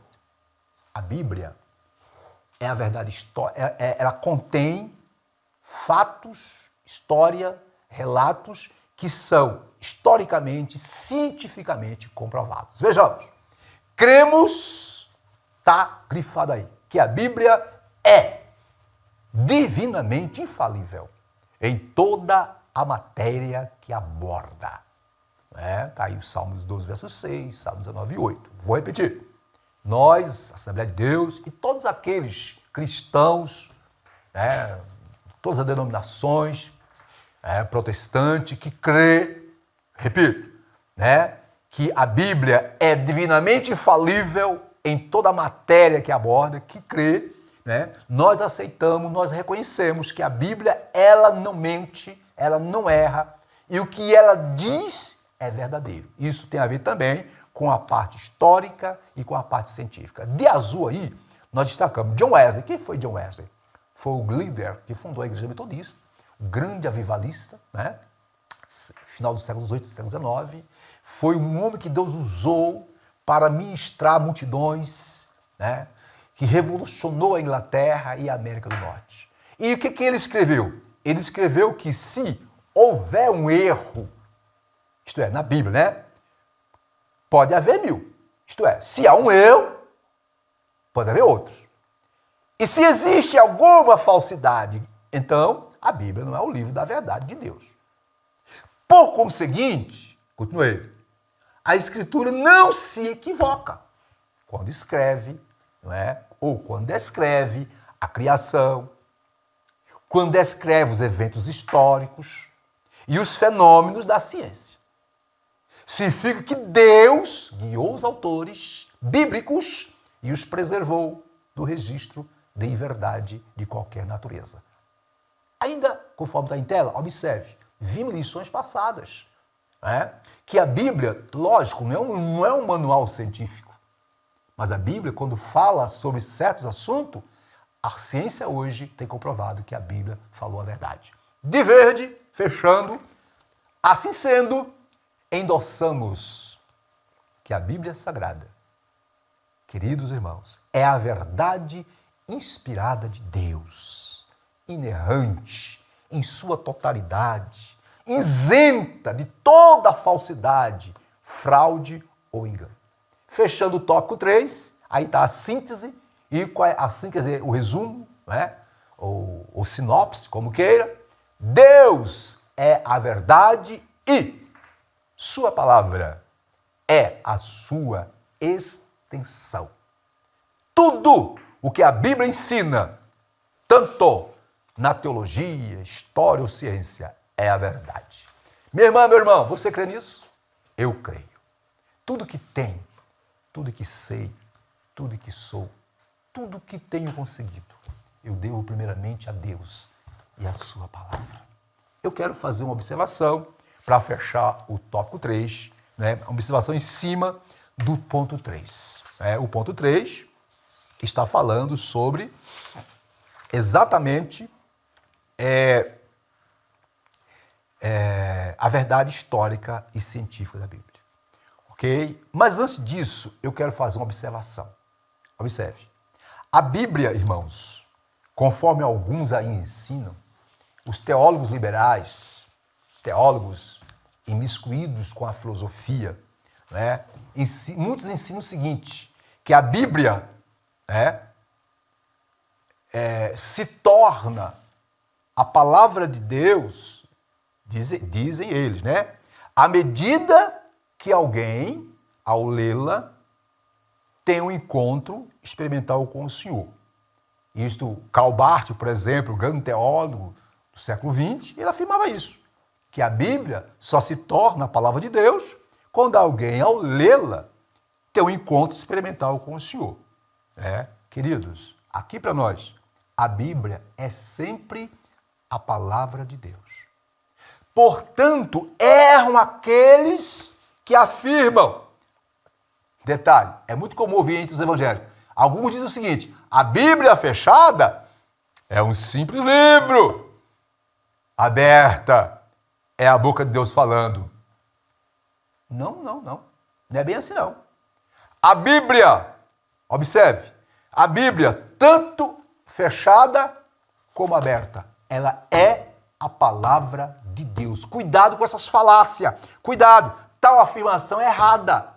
a Bíblia é a verdade histórica, ela contém fatos, história, relatos que são historicamente, cientificamente comprovados. Vejamos. Cremos, está grifado aí, que a Bíblia é divinamente infalível em toda a matéria que aborda. Está aí o Salmos 12, verso 6, Salmos 19, 8. Vou repetir. Nós, a Assembleia de Deus e todos aqueles cristãos, todas as denominações, protestante, que crê, repito, que a Bíblia é divinamente infalível em toda a matéria que aborda, que crê, nós aceitamos, nós reconhecemos que a Bíblia, ela não mente, ela não erra, e o que ela diz é verdadeiro. Isso tem a ver também com a parte histórica e com a parte científica. De azul aí, nós destacamos John Wesley. Quem foi John Wesley? Foi o líder que fundou a Igreja Metodista, o grande avivalista, final do século XVIII, século XIX. Foi um homem que Deus usou para ministrar multidões, que revolucionou a Inglaterra e a América do Norte. E o que ele escreveu? Ele escreveu que se houver um erro, isto é, na Bíblia, pode haver 1000. Isto é, se há um erro, pode haver outros. E se existe alguma falsidade, então a Bíblia não é o livro da verdade de Deus. Por conseguinte, continuei, a Escritura não se equivoca quando escreve, ou quando descreve a criação, quando descreve os eventos históricos e os fenômenos da ciência. Significa que Deus guiou os autores bíblicos e os preservou do registro de inverdade de qualquer natureza. Ainda, conforme está em tela, observe, vimos lições passadas, que a Bíblia, lógico, não é um manual científico, mas a Bíblia, quando fala sobre certos assuntos, a ciência hoje tem comprovado que a Bíblia falou a verdade. De verde, fechando, assim sendo, endossamos que a Bíblia Sagrada, queridos irmãos, é a verdade inspirada de Deus, inerrante em sua totalidade, isenta de toda falsidade, fraude ou engano. Fechando o tópico 3, aí está a síntese, e assim, quer dizer, o resumo, ou sinopse, como queira. Deus é a verdade e sua palavra é a sua atenção. Tudo o que a Bíblia ensina, tanto na teologia, história ou ciência, é a verdade. Minha irmã, meu irmão, você crê nisso? Eu creio. Tudo que tenho, tudo que sei, tudo que sou, tudo que tenho conseguido, eu devo primeiramente a Deus e a sua palavra. Eu quero fazer uma observação para fechar o tópico 3, né? Uma observação em cima do ponto 3. O ponto 3 está falando sobre exatamente a verdade histórica e científica da Bíblia. Ok? Mas antes disso, eu quero fazer uma observação. Observe. A Bíblia, irmãos, conforme alguns aí ensinam, os teólogos liberais, teólogos imiscuídos com a filosofia, né, muitos ensinam o seguinte, que a Bíblia se torna a palavra de Deus, dizem eles, né, à medida que alguém, ao lê-la, tem um encontro experimental com o Senhor. Isto, Karl Barth, por exemplo, o grande teólogo do século XX, ele afirmava isso, que a Bíblia só se torna a palavra de Deus quando alguém, ao lê-la, tem um encontro experimental com o Senhor. Queridos, aqui para nós, a Bíblia é sempre a palavra de Deus. Portanto, erram aqueles que afirmam. Detalhe, é muito comum ouvir entre os evangélicos. Alguns dizem o seguinte, a Bíblia fechada é um simples livro. Aberta é a boca de Deus falando. Não. Não é bem assim, não. A Bíblia, observe, a Bíblia, tanto fechada como aberta, ela é a palavra de Deus. Cuidado com essas falácias. Cuidado, tal afirmação é errada.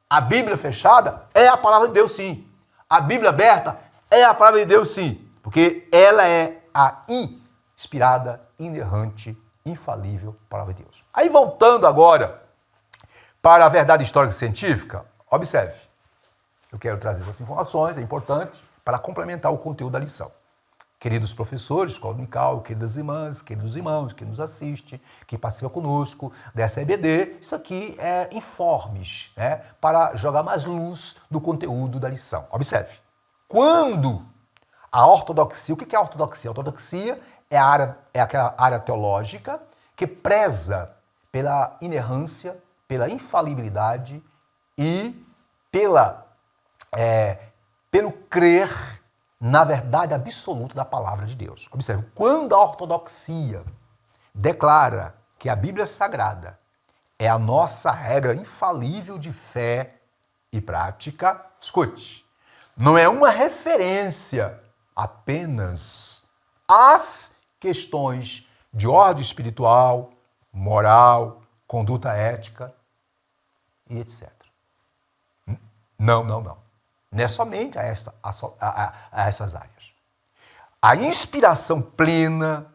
A Bíblia fechada é a palavra de Deus, sim. A Bíblia aberta é a palavra de Deus, sim. Porque ela é a inspirada, inerrante, infalível palavra de Deus. Aí voltando agora para a verdade histórica e científica, observe. Eu quero trazer essas informações, é importante, para complementar o conteúdo da lição. Queridos professores, escola dominical, queridas irmãs, queridos irmãos, que nos assiste, que participa conosco dessa EBD, isso aqui é informes, né, para jogar mais luz no conteúdo da lição. Observe, quando a ortodoxia, o que é a ortodoxia? A ortodoxia é aquela área teológica que preza pela inerrância, pela infalibilidade e pelo crer na verdade absoluta da palavra de Deus. Observe, quando a ortodoxia declara que a Bíblia Sagrada é a nossa regra infalível de fé e prática, escute, não é uma referência apenas às questões de ordem espiritual, moral, conduta ética e etc. Não. Não é somente a essas áreas. A inspiração plena,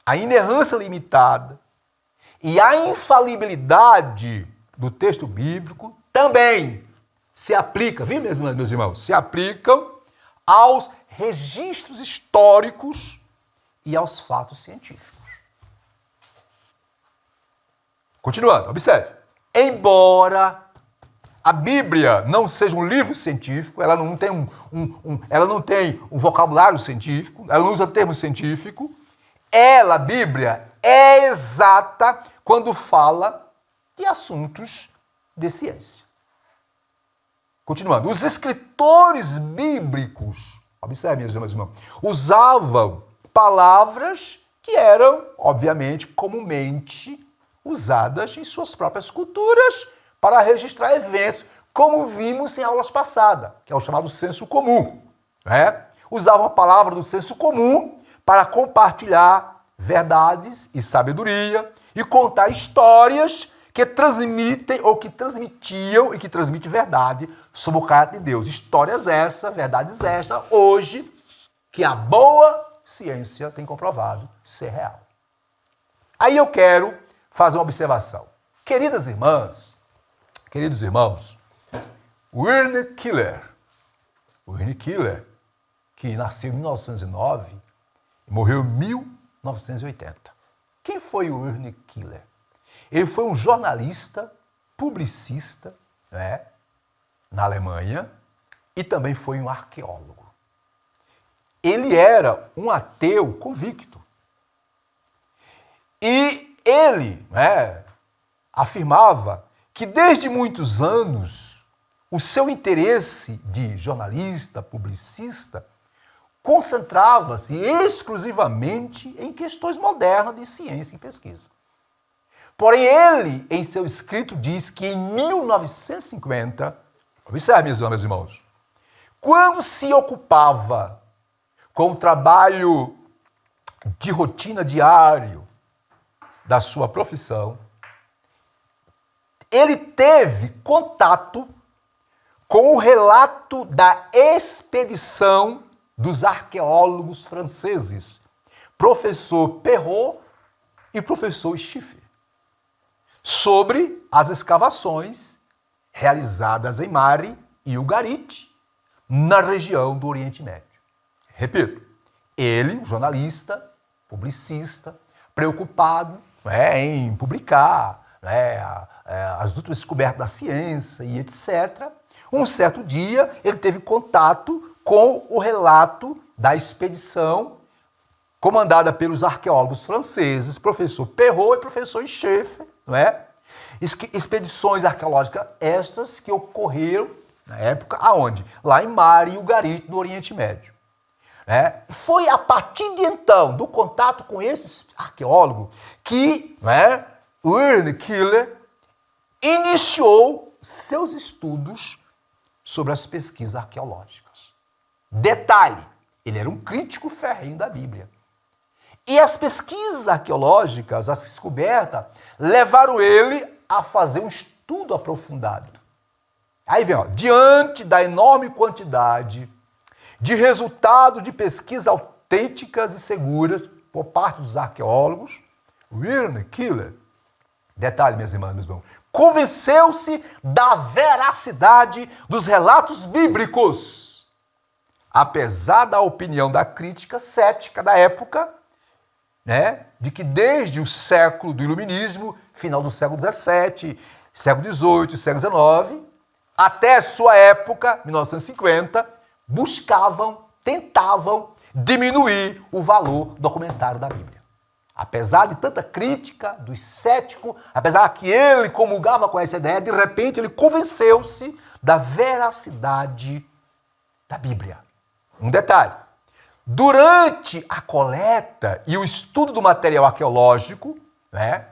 a inerrância limitada e a infalibilidade do texto bíblico também se aplica, viu, meus irmãos? Se aplicam aos registros históricos e aos fatos científicos. Continuando, observe. Embora a Bíblia não seja um livro científico, ela não tem ela não tem um vocabulário científico, ela não usa termo científico. Ela, a Bíblia, é exata quando fala de assuntos de ciência. Continuando, os escritores bíblicos, observe, meus irmãos, usavam palavras que eram, obviamente, comumente usadas em suas próprias culturas para registrar eventos, como vimos em aulas passadas, que é o chamado senso comum. Usavam a palavra do senso comum para compartilhar verdades e sabedoria e contar histórias que transmitem ou que transmitiam e que transmitem verdade sobre o caráter de Deus. Histórias essas, verdades estas, hoje, que a boa ciência tem comprovado ser real. Aí eu quero fazer uma observação. Queridas irmãs, queridos irmãos, Werner Killer. Werner Killer, que nasceu em 1909 e morreu em 1980. Quem foi o Werner Killer? Ele foi um jornalista, publicista, né, na Alemanha, e também foi um arqueólogo. Ele era um ateu convicto. E ele, né, afirmava que desde muitos anos o seu interesse de jornalista, publicista, concentrava-se exclusivamente em questões modernas de ciência e pesquisa. Porém, ele, em seu escrito, diz que em 1950, observe, meus irmãos, quando se ocupava com o trabalho de rotina diário da sua profissão, ele teve contato com o relato da expedição dos arqueólogos franceses, professor Perrault e professor Schiffer, sobre as escavações realizadas em Mari e Ugarit, na região do Oriente Médio. Repito, ele, jornalista, publicista, preocupado, né, em publicar, né, as últimas descobertas da ciência e etc., um certo dia ele teve contato com o relato da expedição comandada pelos arqueólogos franceses, professor Perrault e professor Schiffer, não é? Expedições arqueológicas estas que ocorreram na época, aonde? Lá em Mari e Ugarit, no Oriente Médio. Né? Foi a partir de então, do contato com esses arqueólogos, que, né, Werner Killer iniciou seus estudos sobre as pesquisas arqueológicas. Detalhe, ele era um crítico ferrenho da Bíblia. E as pesquisas arqueológicas, as descobertas, levaram ele a fazer um estudo aprofundado. Aí vem, ó, diante da enorme quantidade de resultados de pesquisas autênticas e seguras por parte dos arqueólogos, Werner Killer, detalhe, minhas irmãs, meus irmãos, convenceu-se da veracidade dos relatos bíblicos, apesar da opinião da crítica cética da época, né, de que desde o século do Iluminismo, final do século XVII, século XVIII, século XIX, até sua época, 1950, tentavam diminuir o valor documentário da Bíblia. Apesar de tanta crítica dos céticos, apesar que ele comulgava com essa ideia, de repente ele convenceu-se da veracidade da Bíblia. Um detalhe, durante a coleta e o estudo do material arqueológico, né,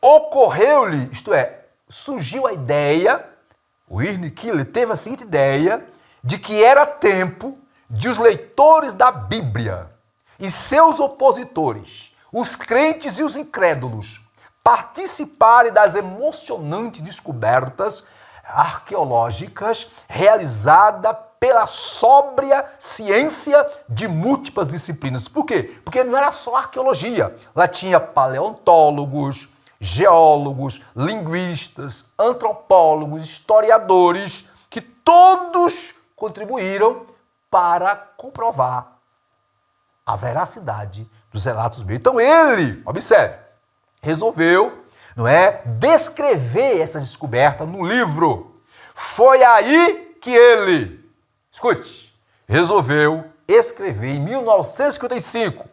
ocorreu-lhe, isto é, surgiu a ideia, o Werner Killer teve a seguinte ideia, de que era tempo de os leitores da Bíblia e seus opositores, os crentes e os incrédulos, participarem das emocionantes descobertas arqueológicas realizadas pela sóbria ciência de múltiplas disciplinas. Por quê? Porque não era só arqueologia. Lá tinha paleontólogos, geólogos, linguistas, antropólogos, historiadores, que todos contribuíram para comprovar a veracidade dos relatos bíblicos. Então ele, observe, resolveu, não é, descrever essa descoberta no livro. Foi aí que ele, escute, resolveu escrever em 1955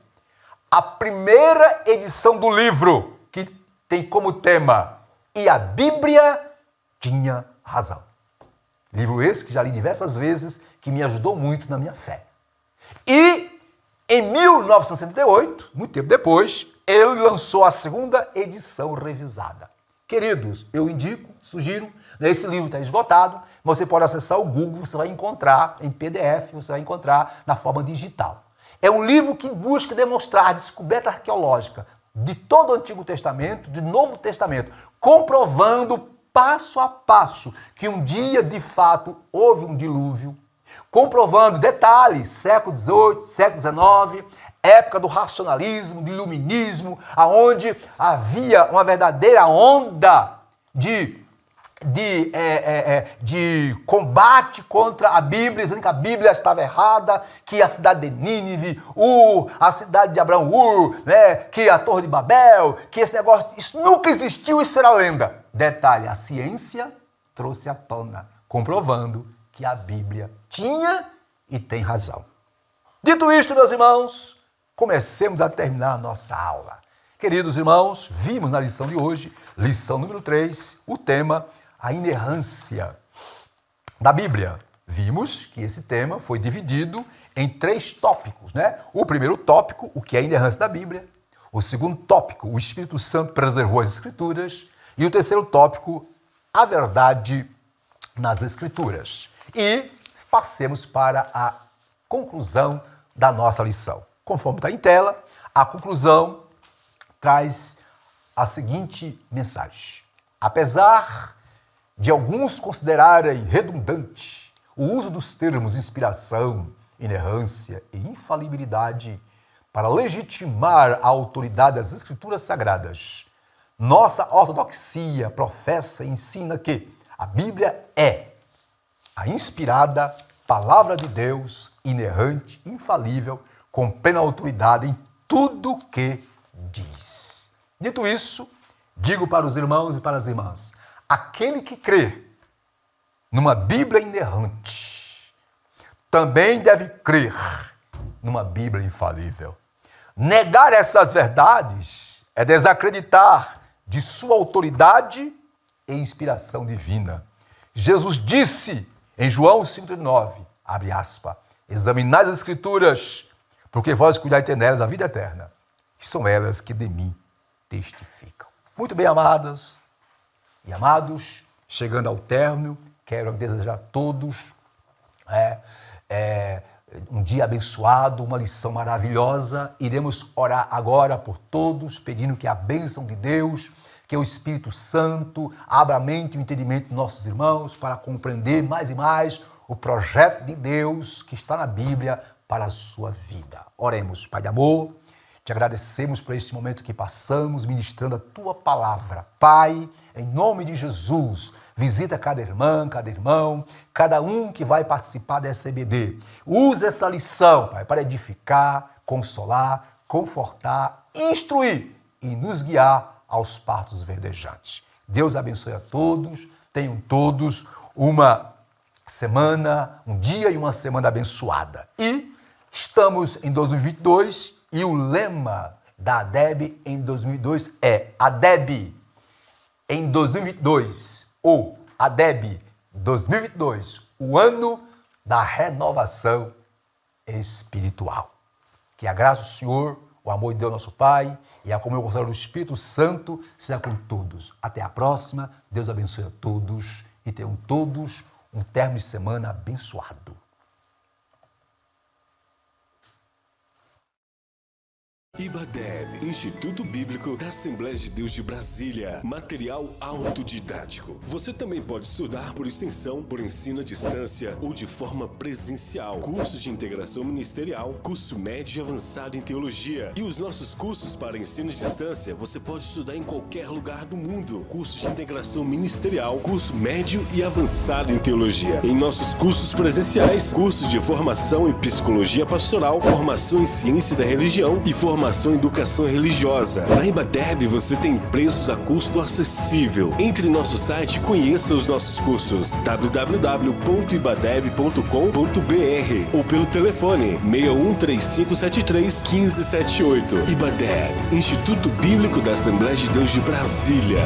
a primeira edição do livro, que tem como tema "E a Bíblia tinha razão". Livro esse que já li diversas vezes, que me ajudou muito na minha fé. E em 1978, muito tempo depois, ele lançou a segunda edição revisada. Queridos, eu indico, sugiro, esse livro está esgotado, mas você pode acessar o Google, você vai encontrar em PDF, você vai encontrar na forma digital. É um livro que busca demonstrar a descoberta arqueológica de todo o Antigo Testamento, do Novo Testamento, comprovando passo a passo que um dia, de fato, houve um dilúvio, comprovando detalhes, século XVIII, século XIX, época do racionalismo, do iluminismo, aonde havia uma verdadeira onda de de combate contra a Bíblia, dizendo que a Bíblia estava errada, que a cidade de Nínive, a cidade de Abraão, né, que a Torre de Babel, que esse negócio, isso nunca existiu, isso era lenda. Detalhe, a ciência trouxe à tona, comprovando que a Bíblia tinha e tem razão. Dito isto, meus irmãos, comecemos a terminar a nossa aula. Queridos irmãos, vimos na lição de hoje, lição número 3, o tema, a inerrância da Bíblia. Vimos que esse tema foi dividido em 3 tópicos, né? O primeiro tópico, o que é a inerrância da Bíblia. O segundo tópico, o Espírito Santo preservou as Escrituras. E o terceiro tópico, a verdade nas Escrituras. E passemos para a conclusão da nossa lição. Conforme está em tela, a conclusão traz a seguinte mensagem. Apesar de alguns considerarem redundante o uso dos termos inspiração, inerrância e infalibilidade para legitimar a autoridade das Escrituras Sagradas, nossa ortodoxia professa e ensina que a Bíblia é a inspirada palavra de Deus, inerrante, infalível, com plena autoridade em tudo que diz. Dito isso, digo para os irmãos e para as irmãs, aquele que crê numa Bíblia inerrante também deve crer numa Bíblia infalível. Negar essas verdades é desacreditar de sua autoridade e inspiração divina. Jesus disse em João 5,39, abre aspas, examinai as Escrituras, porque vós cuidai nelas a vida eterna, e são elas que de mim testificam. Muito bem, amadas e amados, chegando ao término, quero desejar a todos um dia abençoado, uma lição maravilhosa. Iremos orar agora por todos, pedindo que a bênção de Deus, que o Espírito Santo abra a mente e o entendimento de nossos irmãos para compreender mais e mais o projeto de Deus que está na Bíblia para a sua vida. Oremos, Pai de amor, te agradecemos por este momento que passamos ministrando a tua palavra. Pai, em nome de Jesus, visita cada irmã, cada irmão, cada um que vai participar dessa EBD. Usa essa lição, Pai, para edificar, consolar, confortar, instruir e nos guiar aos pastos verdejantes. Deus abençoe a todos, tenham todos uma semana, um dia e uma semana abençoada. E estamos em 2022 e o lema da ADEB em 2002 é ADEB em 2022 ou ADEB 2022, o ano da renovação espiritual. Que a graça do Senhor, o amor de Deus nosso Pai e a comunhão do Espírito Santo seja com todos. Até a próxima. Deus abençoe a todos e tenham todos um término de semana abençoado. IBADEB, Instituto Bíblico da Assembleia de Deus de Brasília. Material autodidático. Você também pode estudar por extensão, por ensino à distância ou de forma presencial. Curso de integração ministerial, curso médio e avançado em teologia. E os nossos cursos para ensino à distância, você pode estudar em qualquer lugar do mundo. Curso de integração ministerial, curso médio e avançado em teologia. Em nossos cursos presenciais, cursos de formação em psicologia pastoral, formação em ciência da religião e formação em educação religiosa. Na IBADEB você tem preços a custo acessível. Entre em nosso site e conheça os nossos cursos www.ibadeb.com.br ou pelo telefone 613573-1578. IBADEB, Instituto Bíblico da Assembleia de Deus de Brasília.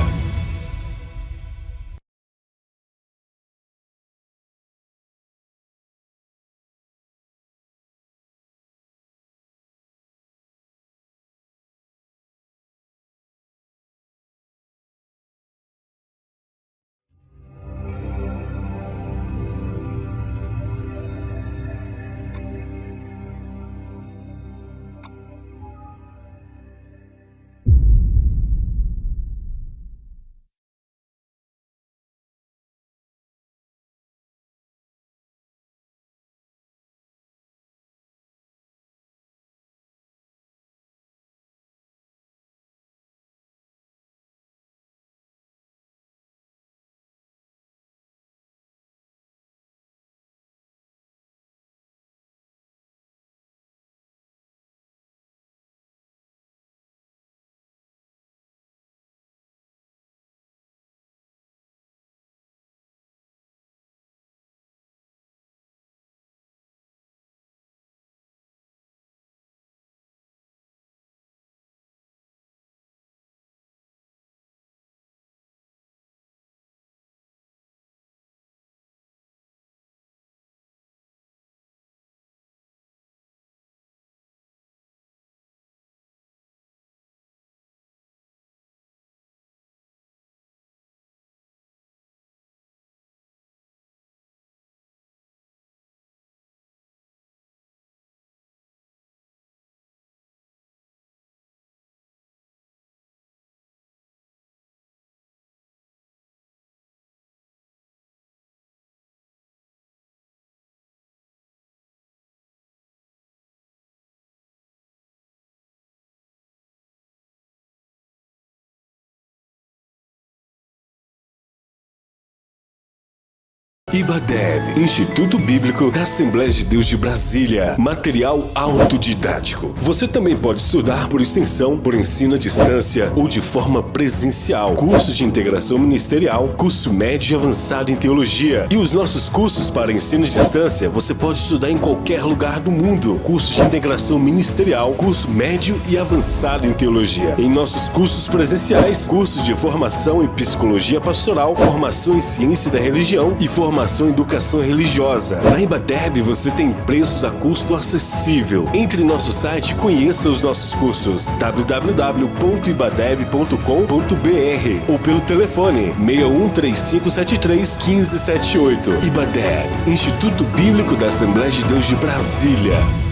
IBADEB, Instituto Bíblico da Assembleia de Deus de Brasília. Material autodidático. Você também pode estudar por extensão, por ensino à distância ou de forma presencial. Curso de integração ministerial, curso médio e avançado em teologia. E os nossos cursos para ensino à distância, você pode estudar em qualquer lugar do mundo. Curso de integração ministerial, curso médio e avançado em teologia. Em nossos cursos presenciais, cursos de formação em psicologia pastoral, formação em ciência da religião e formação em educação religiosa. Na IBADEB você tem preços a custo acessível. Entre em nosso site e conheça os nossos cursos www.ibadeb.com.br ou pelo telefone 613573 1578. IBADEB, Instituto Bíblico da Assembleia de Deus de Brasília.